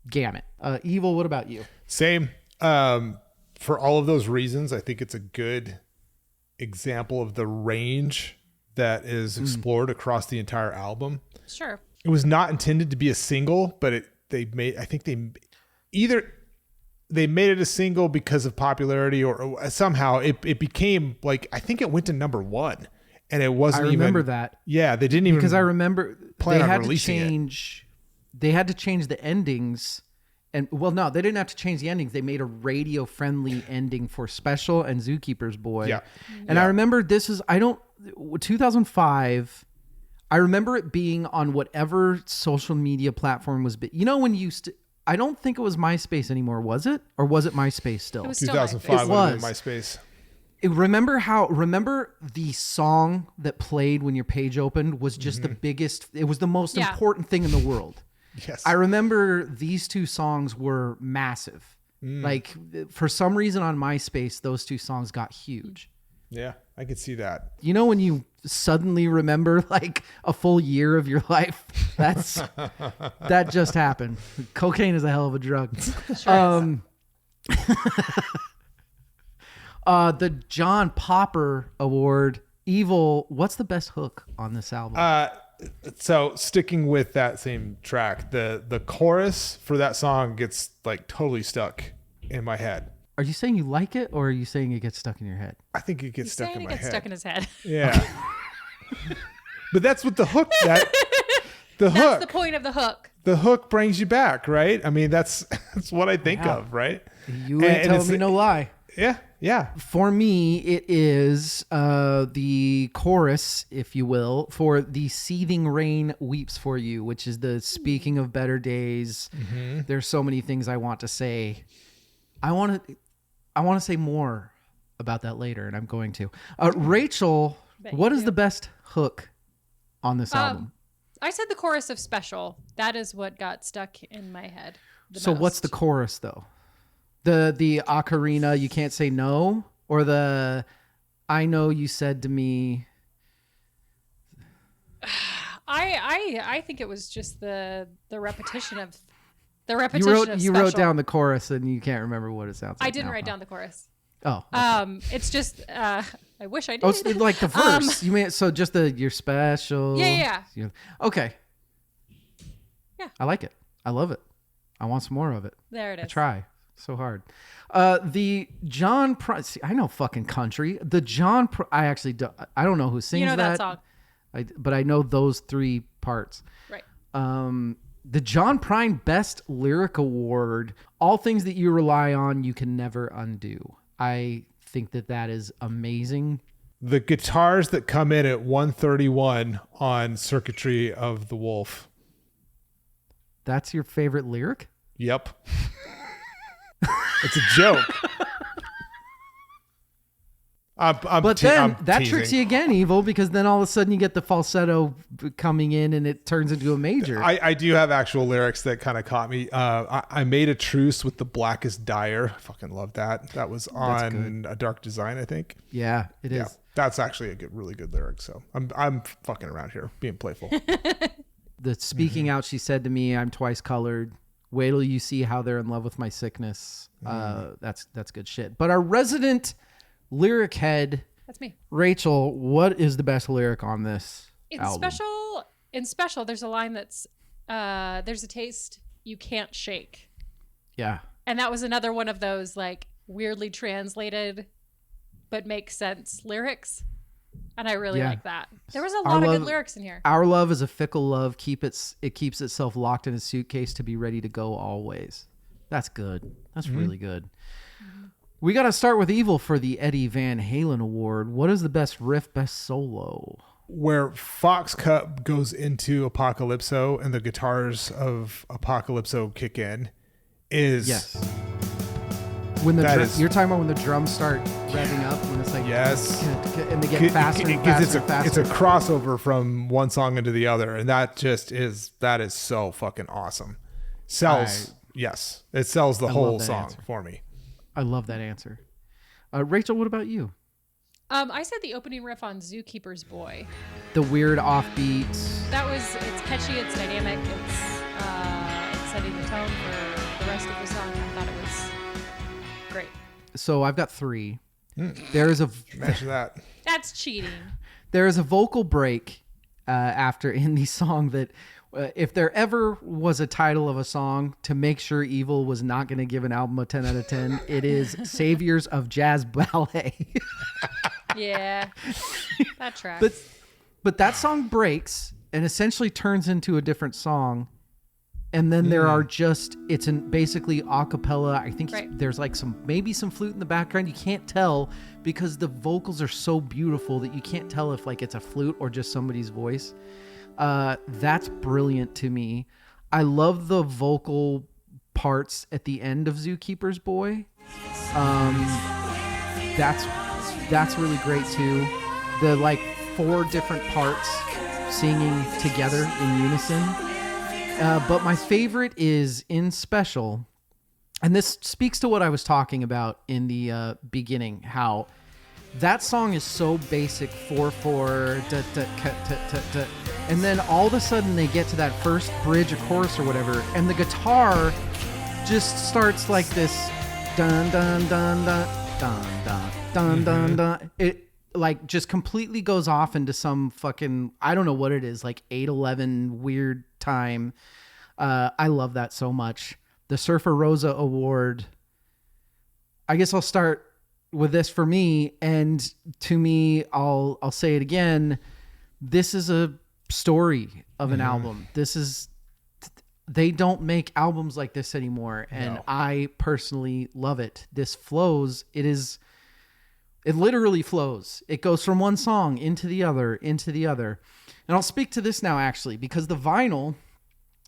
[SPEAKER 1] gamut. Evil, what about you?
[SPEAKER 2] Same. For all of those reasons, I think it's a good example of the range that is explored across the entire album.
[SPEAKER 3] Sure.
[SPEAKER 2] It was not intended to be a single, but they made it a single because of popularity or somehow it became like, I think it went to number 1 and it wasn't even. I remember
[SPEAKER 1] that.
[SPEAKER 2] Yeah. They didn't even,
[SPEAKER 1] because I remember
[SPEAKER 2] they
[SPEAKER 1] had to change the endings. And well, no, they didn't have to change the endings. They made a radio friendly ending for Special and Zookeeper's Boy. Yeah. And I remember 2005, I remember it being on whatever social media platform was. You know, when you I don't think it was MySpace anymore, was it? Or was it MySpace still?
[SPEAKER 3] It was still
[SPEAKER 2] 2005
[SPEAKER 1] It
[SPEAKER 2] would have been
[SPEAKER 1] was.
[SPEAKER 2] MySpace.
[SPEAKER 1] Remember the song that played when your page opened was just the biggest, it was the most important thing in the world.
[SPEAKER 2] Yes.
[SPEAKER 1] I remember these two songs were massive. Like for some reason on MySpace, those two songs got huge.
[SPEAKER 2] Yeah, I could see that.
[SPEAKER 1] You know, when you suddenly remember like a full year of your life, that just happened. Cocaine is a hell of a drug. The John Popper Award, Evil. What's the best hook on this album?
[SPEAKER 2] So sticking with that same track, the chorus for that song gets like totally stuck in my head.
[SPEAKER 1] Are you saying you like it, or are you saying it gets stuck in your head?
[SPEAKER 2] I think it gets
[SPEAKER 3] He's
[SPEAKER 2] stuck
[SPEAKER 3] saying
[SPEAKER 2] in
[SPEAKER 3] it
[SPEAKER 2] my
[SPEAKER 3] gets
[SPEAKER 2] head.
[SPEAKER 3] stuck in his head.
[SPEAKER 2] Yeah. But that's what the hook
[SPEAKER 3] That's the point of the hook.
[SPEAKER 2] The hook brings you back, right? I mean, that's what I think of, right?
[SPEAKER 1] You ain't
[SPEAKER 2] And
[SPEAKER 1] telling me no lie.
[SPEAKER 2] Yeah.
[SPEAKER 1] For me, it is the chorus, if you will, for The Seething Rain Weeps for You, which is the speaking of better days. There's so many things I want to say. I want to say more about that later, and I'm going to. Rachel, what is the best hook on this album?
[SPEAKER 3] I said the chorus of Special. That is what got stuck in my head.
[SPEAKER 1] So what's the chorus, though? The ocarina, you can't say no, or the I know you said to me.
[SPEAKER 3] I think it was just the repetition of the
[SPEAKER 1] You
[SPEAKER 3] repetition
[SPEAKER 1] wrote
[SPEAKER 3] of
[SPEAKER 1] you
[SPEAKER 3] Special.
[SPEAKER 1] wrote down the chorus and you can't remember what it sounds like.
[SPEAKER 3] I didn't
[SPEAKER 1] now,
[SPEAKER 3] write
[SPEAKER 1] huh?
[SPEAKER 3] down the chorus.
[SPEAKER 1] Oh, okay.
[SPEAKER 3] It's just I wish I did.
[SPEAKER 1] Oh, it's like the verse. You mean so just you're special.
[SPEAKER 3] Yeah.
[SPEAKER 1] Okay.
[SPEAKER 3] Yeah.
[SPEAKER 1] I like it. I love it. I want some more of it.
[SPEAKER 3] There it is.
[SPEAKER 1] I try so hard. The John Price. I know fucking country. The John. I actually don't. I don't know who sings
[SPEAKER 3] You know that song,
[SPEAKER 1] but I know those three parts.
[SPEAKER 3] right?
[SPEAKER 1] The John Prine Best Lyric Award. All things that you rely on, you can never undo. I think that is amazing.
[SPEAKER 2] The guitars that come in at 131 on Circuitry of the Wolf.
[SPEAKER 1] That's your favorite lyric?
[SPEAKER 2] Yep. It's a joke.
[SPEAKER 1] But then
[SPEAKER 2] I'm
[SPEAKER 1] that
[SPEAKER 2] teasing.
[SPEAKER 1] tricks you again, Evil, because then all of a sudden you get the falsetto coming in and it turns into a major.
[SPEAKER 2] I do have actual lyrics that kind of caught me. I made a truce with the blackest dyer. I fucking love that. That was on A Dark Design, I think.
[SPEAKER 1] Yeah, it is.
[SPEAKER 2] Yeah, that's actually a really good lyric. So I'm fucking around here, being playful.
[SPEAKER 1] The speaking out, she said to me, I'm twice colored. Wait till you see how they're in love with my sickness. That's good shit. But our resident lyric head,
[SPEAKER 3] That's me.
[SPEAKER 1] Rachel, what is the best lyric on this album?
[SPEAKER 3] In Special, there's a line that's there's a taste you can't shake.
[SPEAKER 1] Yeah.
[SPEAKER 3] And that was another one of those like weirdly translated but makes sense lyrics. And I really like that. There was a lot of good lyrics in here.
[SPEAKER 1] Our love is a fickle love. It keeps itself locked in a suitcase to be ready to go always. That's good. That's really good. We got to start with Evil for the Eddie Van Halen Award. What is the best riff, best solo?
[SPEAKER 2] Where Fox Cup goes into Apocalypso and the guitars of Apocalypso kick in is
[SPEAKER 1] Yes. When you're talking about when the drums start revving up, when it's like
[SPEAKER 2] yes,
[SPEAKER 1] and they get faster and faster and faster.
[SPEAKER 2] It's a crossover from one song into the other, and that is so fucking awesome. Yes, it sells the whole song
[SPEAKER 1] answer
[SPEAKER 2] for me.
[SPEAKER 1] I love that answer. Rachel, what about you?
[SPEAKER 3] I said the opening riff on Zookeeper's Boy.
[SPEAKER 1] The weird offbeat.
[SPEAKER 3] It's catchy, it's dynamic, it's setting the tone for the rest of the song. I thought it was great.
[SPEAKER 1] So I've got three. There is
[SPEAKER 2] Imagine that.
[SPEAKER 3] That's cheating.
[SPEAKER 1] There is a vocal break after in the song that if there ever was a title of a song to make sure Evil was not going to give an album a 10 out of 10, it is Saviors of Jazz Ballet.
[SPEAKER 3] Yeah, that tracks.
[SPEAKER 1] But that song breaks and essentially turns into a different song. And then there are it's basically a cappella. I think there's like maybe some flute in the background. You can't tell because the vocals are so beautiful that you can't tell if like it's a flute or just somebody's voice. That's brilliant to me. I love the vocal parts at the end of Zookeeper's Boy. That's really great too. The like 4 different parts singing together in unison. But my favorite is in Special, and this speaks to what I was talking about in the beginning, how that song is so basic, 4/4, da, da, da, da, da, and then all of a sudden they get to that first bridge or chorus or whatever, and the guitar just starts like this dun dun dun dun dun dun dun dun dun. It like just completely goes off into some fucking, I don't know what it is, like 8/11 weird time. I love that so much. The Surfer Rosa Award. I guess I'll start with this for me, and to me, I'll say it again. This is a story of an album. They don't make albums like this anymore, and I personally love it. This flows. It literally flows. It goes from one song into the other. And I'll speak to this now, actually, because the vinyl,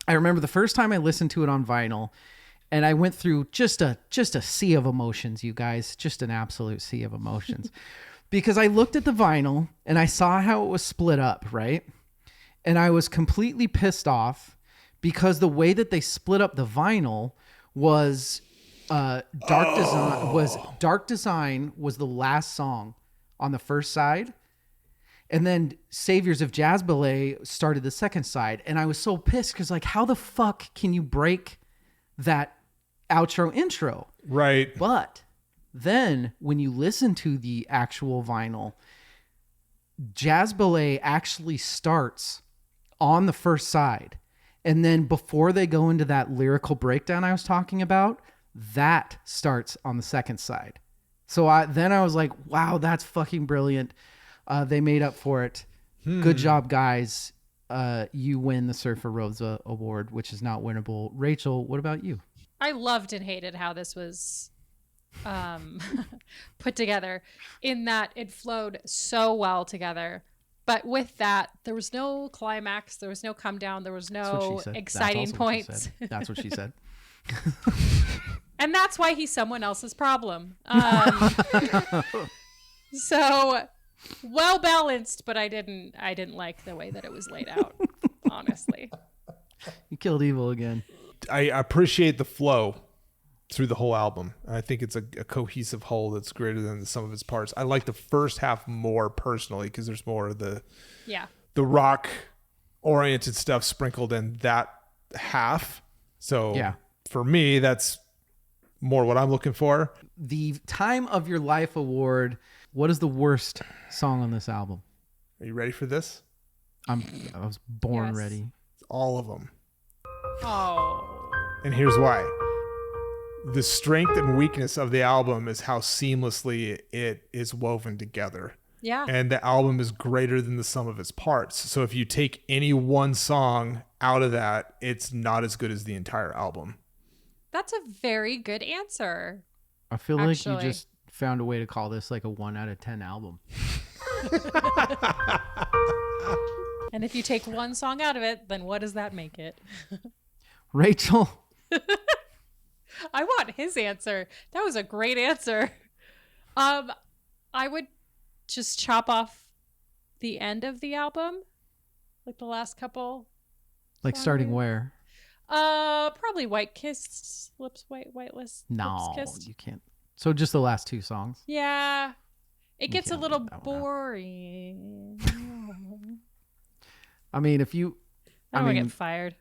[SPEAKER 1] I remember the first time I listened to it on vinyl, and I went through just a sea of emotions, you guys, just an absolute sea of emotions. Because I looked at the vinyl and I saw how it was split up, right? And I was completely pissed off because the way that they split up the vinyl was Dark Design was the last song on the first side. And then Saviors of Jazz Ballet started the second side. And I was so pissed because, like, how the fuck can you break that outro intro?
[SPEAKER 2] Right.
[SPEAKER 1] But then when you listen to the actual vinyl, Jazz Ballet actually starts on the first side. And then before they go into that lyrical breakdown I was talking about, that starts on the second side. So I was like, wow, that's fucking brilliant. They made up for it. Good job, guys. You win the Surfer Rosa Award, which is not winnable. Rachel, what about you?
[SPEAKER 3] I loved and hated how this was put together, in that it flowed so well together. But with that, there was no climax. There was no come down. There was no exciting points.
[SPEAKER 1] That's what she said.
[SPEAKER 3] And that's why he's someone else's problem. So well balanced, but I didn't like the way that it was laid out, honestly.
[SPEAKER 1] You killed evil again.
[SPEAKER 2] I appreciate the flow through the whole album. I think it's a cohesive whole that's greater than the sum of its parts. I like the first half more personally because there's more of the rock oriented stuff sprinkled in that half. So for me, that's more what I'm looking for.
[SPEAKER 1] The Time of Your Life Award. What is the worst song on this album?
[SPEAKER 2] Are you ready for this?
[SPEAKER 1] I was born ready.
[SPEAKER 2] It's all of them.
[SPEAKER 3] Oh.
[SPEAKER 2] And here's why. The strength and weakness of the album is how seamlessly it is woven together.
[SPEAKER 3] Yeah.
[SPEAKER 2] And the album is greater than the sum of its parts. So if you take any one song out of that, it's not as good as the entire album.
[SPEAKER 3] That's a very good answer.
[SPEAKER 1] I feel like you just found a way to call this like a 1 out of 10 album.
[SPEAKER 3] And if you take one song out of it, then what does that make it?
[SPEAKER 1] Rachel.
[SPEAKER 3] I want his answer. That was a great answer. I would just chop off the end of the album, like the last couple.
[SPEAKER 1] Like starting where?
[SPEAKER 3] Probably White Kissed Lips, White Lips.
[SPEAKER 1] No,
[SPEAKER 3] Lips Kissed.
[SPEAKER 1] you can't. So just the last 2 songs.
[SPEAKER 3] Yeah, it gets a little boring.
[SPEAKER 1] I mean, if you,
[SPEAKER 3] I don't get fired.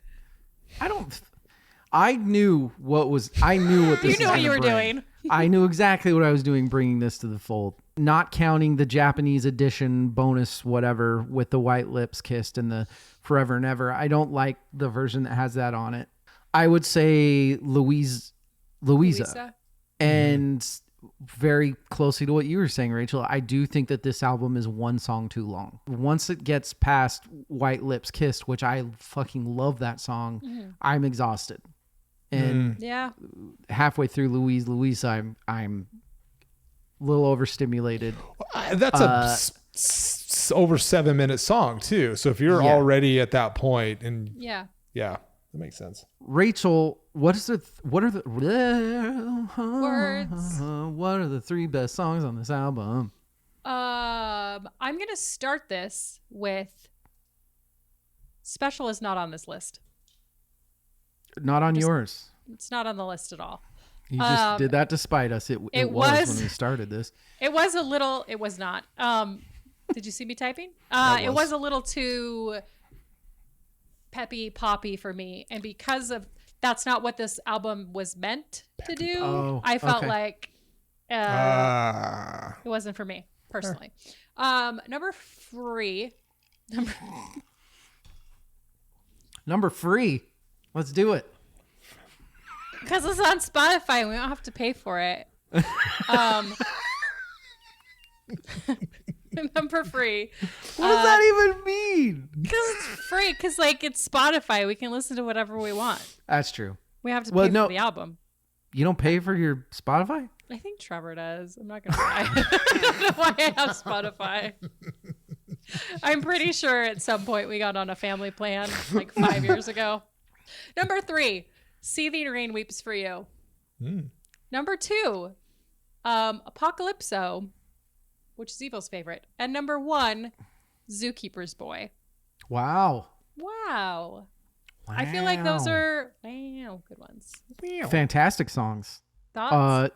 [SPEAKER 1] I knew what this
[SPEAKER 3] you knew
[SPEAKER 1] was
[SPEAKER 3] what you were
[SPEAKER 1] bring.
[SPEAKER 3] doing.
[SPEAKER 1] I knew exactly what I was doing bringing this to the fold. Not counting the Japanese edition bonus whatever with the White Lips Kissed and the Forever and Ever. I don't like the version that has that on it. I would say Louisa. And very closely to what you were saying, Rachel, I do think that this album is one song too long. Once it gets past White Lips Kissed, which I fucking love that song, I'm exhausted. And halfway through Louisa, I'm a little overstimulated.
[SPEAKER 2] That's a over 7-minute song too. So if you're already at that point, and That makes sense.
[SPEAKER 1] Rachel, what are the
[SPEAKER 3] Words.
[SPEAKER 1] What are the 3 best songs on this album?
[SPEAKER 3] I'm gonna start this with Special is not on this list.
[SPEAKER 1] Not on yours.
[SPEAKER 3] It's not on the list at all.
[SPEAKER 1] You just did that to spite us. It was when we started this.
[SPEAKER 3] It was a little. It was not. Did you see me typing? It was a little too peppy, poppy for me, and because of that's not what this album was meant to do. I felt like it wasn't for me personally. Number 3.
[SPEAKER 1] Number 3. Let's do it.
[SPEAKER 3] Because it's on Spotify and we don't have to pay for it. Number 3.
[SPEAKER 1] What does that even mean?
[SPEAKER 3] Because it's free. Because like it's Spotify. We can listen to whatever we want.
[SPEAKER 1] That's true.
[SPEAKER 3] We have to pay for the album.
[SPEAKER 1] You don't pay for your Spotify?
[SPEAKER 3] I think Trevor does. I'm not going to lie. I don't know why I have Spotify. I'm pretty sure at some point we got on a family plan like 5 years ago. Number 3, Seething Rain Weeps for You. Number 2, Apocalypso, which is Evil's favorite. And number 1, Zookeeper's Boy.
[SPEAKER 1] Wow.
[SPEAKER 3] I feel like those are good ones.
[SPEAKER 1] Fantastic songs.
[SPEAKER 3] Thoughts?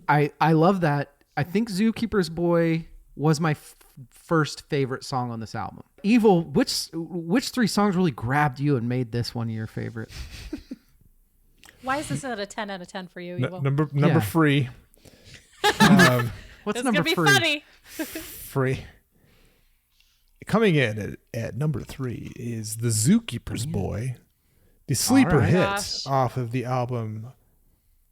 [SPEAKER 1] I love that. I think Zookeeper's Boy was my first favorite song on this album. Evil, which 3 songs really grabbed you and made this one your favorite?
[SPEAKER 3] Why is this at a 10 out of 10 for you, Evil?
[SPEAKER 2] Number 3.
[SPEAKER 1] What's
[SPEAKER 3] it's
[SPEAKER 1] number
[SPEAKER 3] gonna be
[SPEAKER 1] 3?
[SPEAKER 3] Funny.
[SPEAKER 2] 3. Coming in at number 3 is The Zookeeper's Boy, the sleeper hit off of the album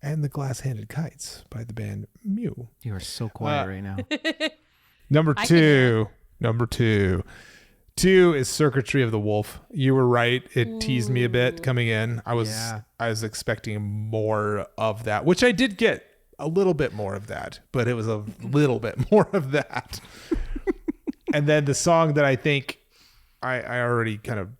[SPEAKER 2] And the Glass-Handed Kites by the band Mew.
[SPEAKER 1] You are so quiet right now.
[SPEAKER 2] Number 2 is Circuitry of the Wolf. You were right. It teased me a bit coming in. I was expecting more of that, which I did get a little bit more of that, but it was a little bit more of that. And then the song that I think I already kind of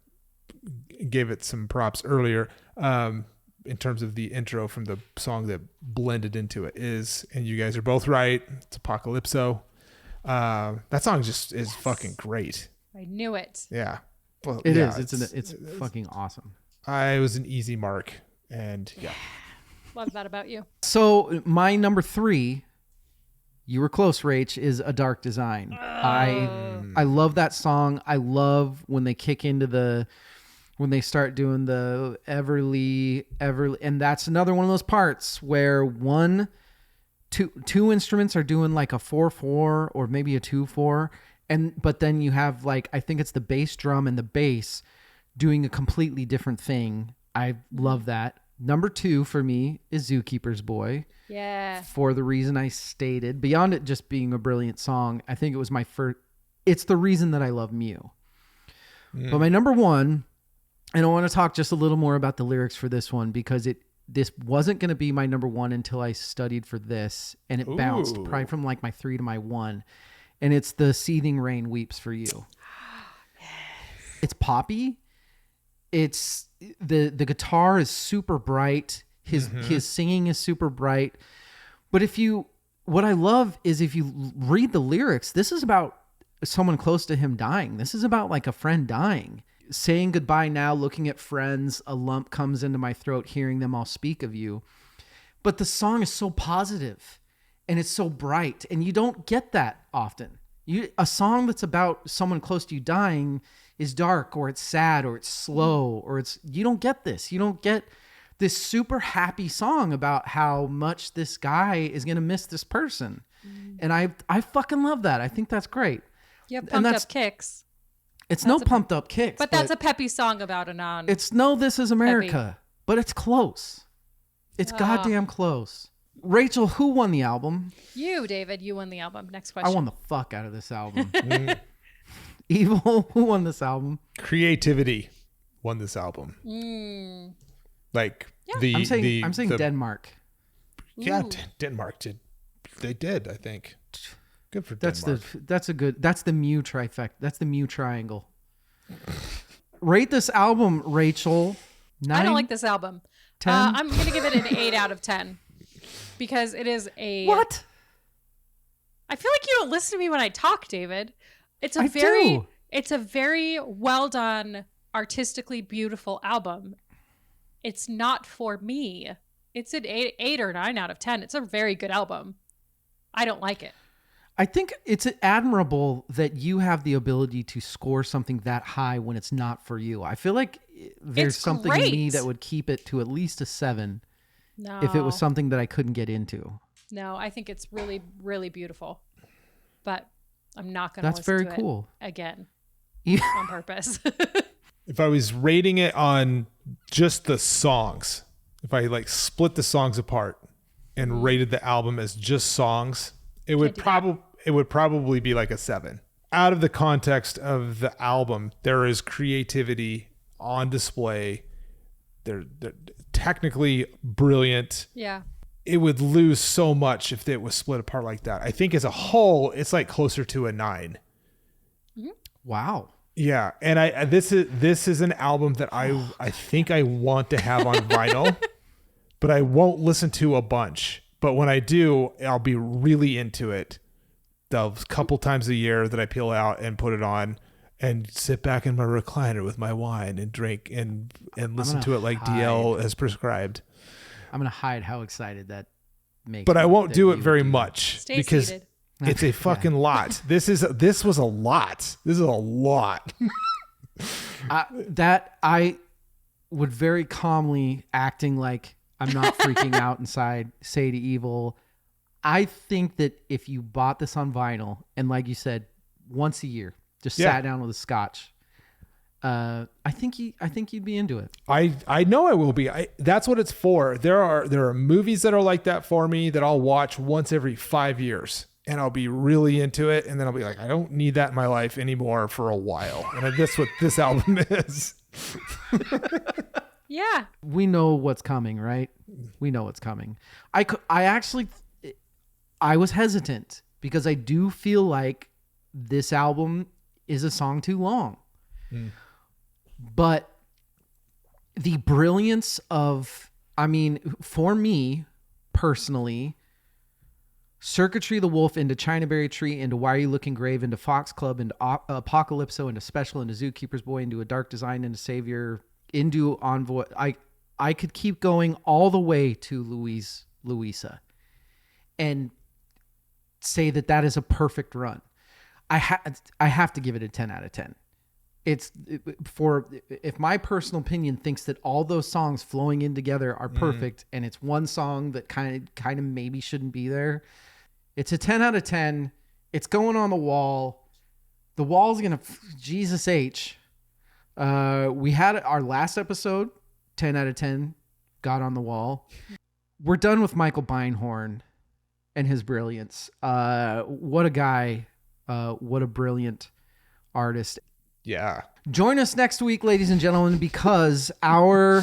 [SPEAKER 2] gave it some props earlier, in terms of the intro from the song that blended into it is, and you guys are both right, it's Apocalypso. That song just is fucking great.
[SPEAKER 3] I knew it.
[SPEAKER 2] Yeah. Well,
[SPEAKER 1] It is. It's fucking awesome.
[SPEAKER 2] I was an easy mark, and yeah.
[SPEAKER 3] Love that about you.
[SPEAKER 1] So my number 3, you were close, Rach, is A Dark Design. I love that song. I love when they kick into when they start doing the Everly, and that's another one of those parts where two instruments are doing like a 4/4 or maybe a 2/4, but then you have like, I think it's the bass drum and the bass doing a completely different thing. I love that. Number 2 for me is Zookeeper's Boy.
[SPEAKER 3] Yeah.
[SPEAKER 1] For the reason I stated, beyond it just being a brilliant song, I think it was my first. It's the reason that I love Mew. But my number 1. And I want to talk just a little more about the lyrics for this one, because this wasn't going to be my number 1 until I studied for this, and it bounced probably from like my 3 to my 1, and it's The Seething Rain Weeps for You. Yes. It's poppy. It's the guitar is super bright. His singing is super bright. But what I love is if you read the lyrics, this is about someone close to him dying. This is about like a friend dying. Saying goodbye now, looking at friends, a lump comes into my throat, hearing them all speak of you. But the song is so positive and it's so bright, and you don't get that often. A song that's about someone close to you dying is dark, or it's sad, or it's slow, or you don't get this. You don't get this super happy song about how much this guy is going to miss this person. And I fucking love that. I think that's great.
[SPEAKER 3] You have pumped up kicks.
[SPEAKER 1] It's no pumped up kicks.
[SPEAKER 3] But that's a peppy song about a non.
[SPEAKER 1] It's no This Is America, but it's close. It's goddamn close. Rachel, who won the album?
[SPEAKER 3] You, David. You won the album. Next question.
[SPEAKER 1] I won the fuck out of this album. Evil, who won this album?
[SPEAKER 2] Creativity won this album. Like
[SPEAKER 1] I'm saying Denmark.
[SPEAKER 2] Yeah, Denmark did. They did, I think. Good for Denmark.
[SPEAKER 1] That's the Mew trifecta. That's the Mew triangle. Rate this album, Rachel. 9?
[SPEAKER 3] I don't like this album.
[SPEAKER 1] 10?
[SPEAKER 3] I'm going to give it an 8 out of 10 because it is a...
[SPEAKER 1] What?
[SPEAKER 3] I feel like you don't listen to me when I talk, David. It's a very well done, artistically beautiful album. It's not for me. It's an 8 or 9 out of 10. It's a very good album. I don't like it.
[SPEAKER 1] I think it's admirable that you have the ability to score something that high when it's not for you. I feel like there's something in me that would keep it to at least a 7 if it was something that I couldn't get into.
[SPEAKER 3] No, I think it's really, really beautiful. But I'm not going to listen
[SPEAKER 1] very
[SPEAKER 3] to
[SPEAKER 1] cool.
[SPEAKER 3] it again
[SPEAKER 1] Yeah.
[SPEAKER 3] on purpose.
[SPEAKER 2] If I was rating it on just the songs, if I like split the songs apart and rated the album as just songs, it would probably be like a 7. Out of the context of the album, there is creativity on display. They're technically brilliant.
[SPEAKER 3] Yeah.
[SPEAKER 2] It would lose so much if it was split apart like that. I think as a whole, it's like closer to a 9.
[SPEAKER 1] Wow.
[SPEAKER 2] Yeah, and this is an album that I think I want to have on vinyl, but I won't listen to a bunch. But when I do, I'll be really into it. The couple times a year that I peel out and put it on and sit back in my recliner with my wine and drink and listen to it like DL has prescribed.
[SPEAKER 1] I'm going to hide how excited that makes
[SPEAKER 2] But
[SPEAKER 1] me
[SPEAKER 2] I won't
[SPEAKER 1] that
[SPEAKER 2] do it
[SPEAKER 1] you
[SPEAKER 2] very
[SPEAKER 1] would do
[SPEAKER 2] much
[SPEAKER 3] Stay
[SPEAKER 2] because
[SPEAKER 3] seated.
[SPEAKER 2] it's a fucking lot. This was a lot. This is a lot.
[SPEAKER 1] that I would very calmly, acting like I'm not freaking out inside, say to Evil, I think that if you bought this on vinyl and like you said, once a year, just sat down with a scotch, I think you'd be into it.
[SPEAKER 2] I know I will be. That's what it's for. There are movies that are like that for me that I'll watch once every 5 years and I'll be really into it. And then I'll be like, I don't need that in my life anymore for a while. And that's what this album is.
[SPEAKER 3] Yeah.
[SPEAKER 1] We know what's coming, right? We know what's coming. I was hesitant because I do feel like this album is a song too long. But the brilliance of, for me personally, Circuitry the Wolf into Chinaberry Tree into Why Are You Looking Grave into Fox Club into Apocalypso into Special into Zookeeper's Boy into A Dark Design into Savior into Envoy. I could keep going all the way to Louisa and say that is a perfect run. I have to give it a 10 out of 10. If my personal opinion thinks that all those songs flowing in together are perfect and it's one song that kind of maybe shouldn't be there, it's a 10 out of 10. It's going on the wall. The wall's going to, Jesus H. We had our last episode, 10 out of 10, got on the wall. We're done with Michael Beinhorn and his brilliance. What a guy. What a brilliant artist.
[SPEAKER 2] Yeah.
[SPEAKER 1] Join us next week, ladies and gentlemen, because our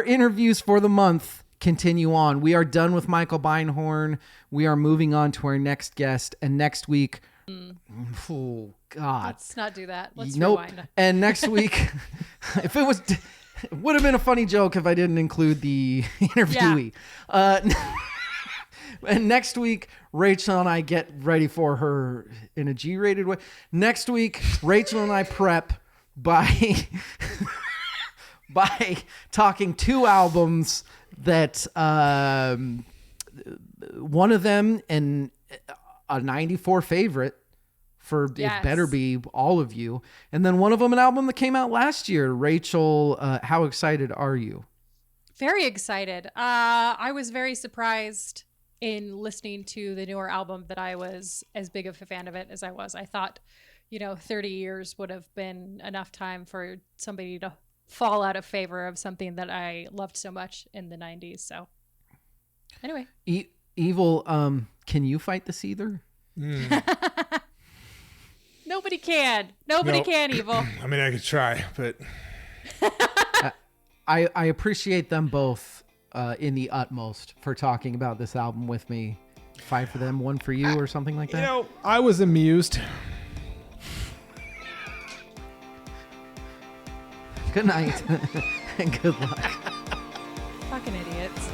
[SPEAKER 1] interviews for the month continue on. We are done with Michael Beinhorn. We are moving on to our next guest. And next week, oh God,
[SPEAKER 3] Let's not do that. Let's
[SPEAKER 1] nope.
[SPEAKER 3] rewind.
[SPEAKER 1] And next week, it would have been a funny joke if I didn't include the interviewee. And next week, Rachel and I get ready for her in a G-rated way. Next week, Rachel and I prep by talking 2 albums that one of them and a 94 favorite for It Better Be All of You. And then one of them an album that came out last year. Rachel, how excited are you?
[SPEAKER 3] Very excited. I was very surprised in listening to the newer album that I was as big of a fan of it as I was. I thought, 30 years would have been enough time for somebody to fall out of favor of something that I loved so much in the 90s. So anyway.
[SPEAKER 1] Evil, can you fight the Seether?
[SPEAKER 3] Nobody can. Nobody can, Evil.
[SPEAKER 2] I mean, I could try, but...
[SPEAKER 1] I appreciate them both in the utmost for talking about this album with me. 5 for them, 1 for you, or something like that.
[SPEAKER 2] I was amused.
[SPEAKER 1] Good night and good luck.
[SPEAKER 3] Fucking idiots.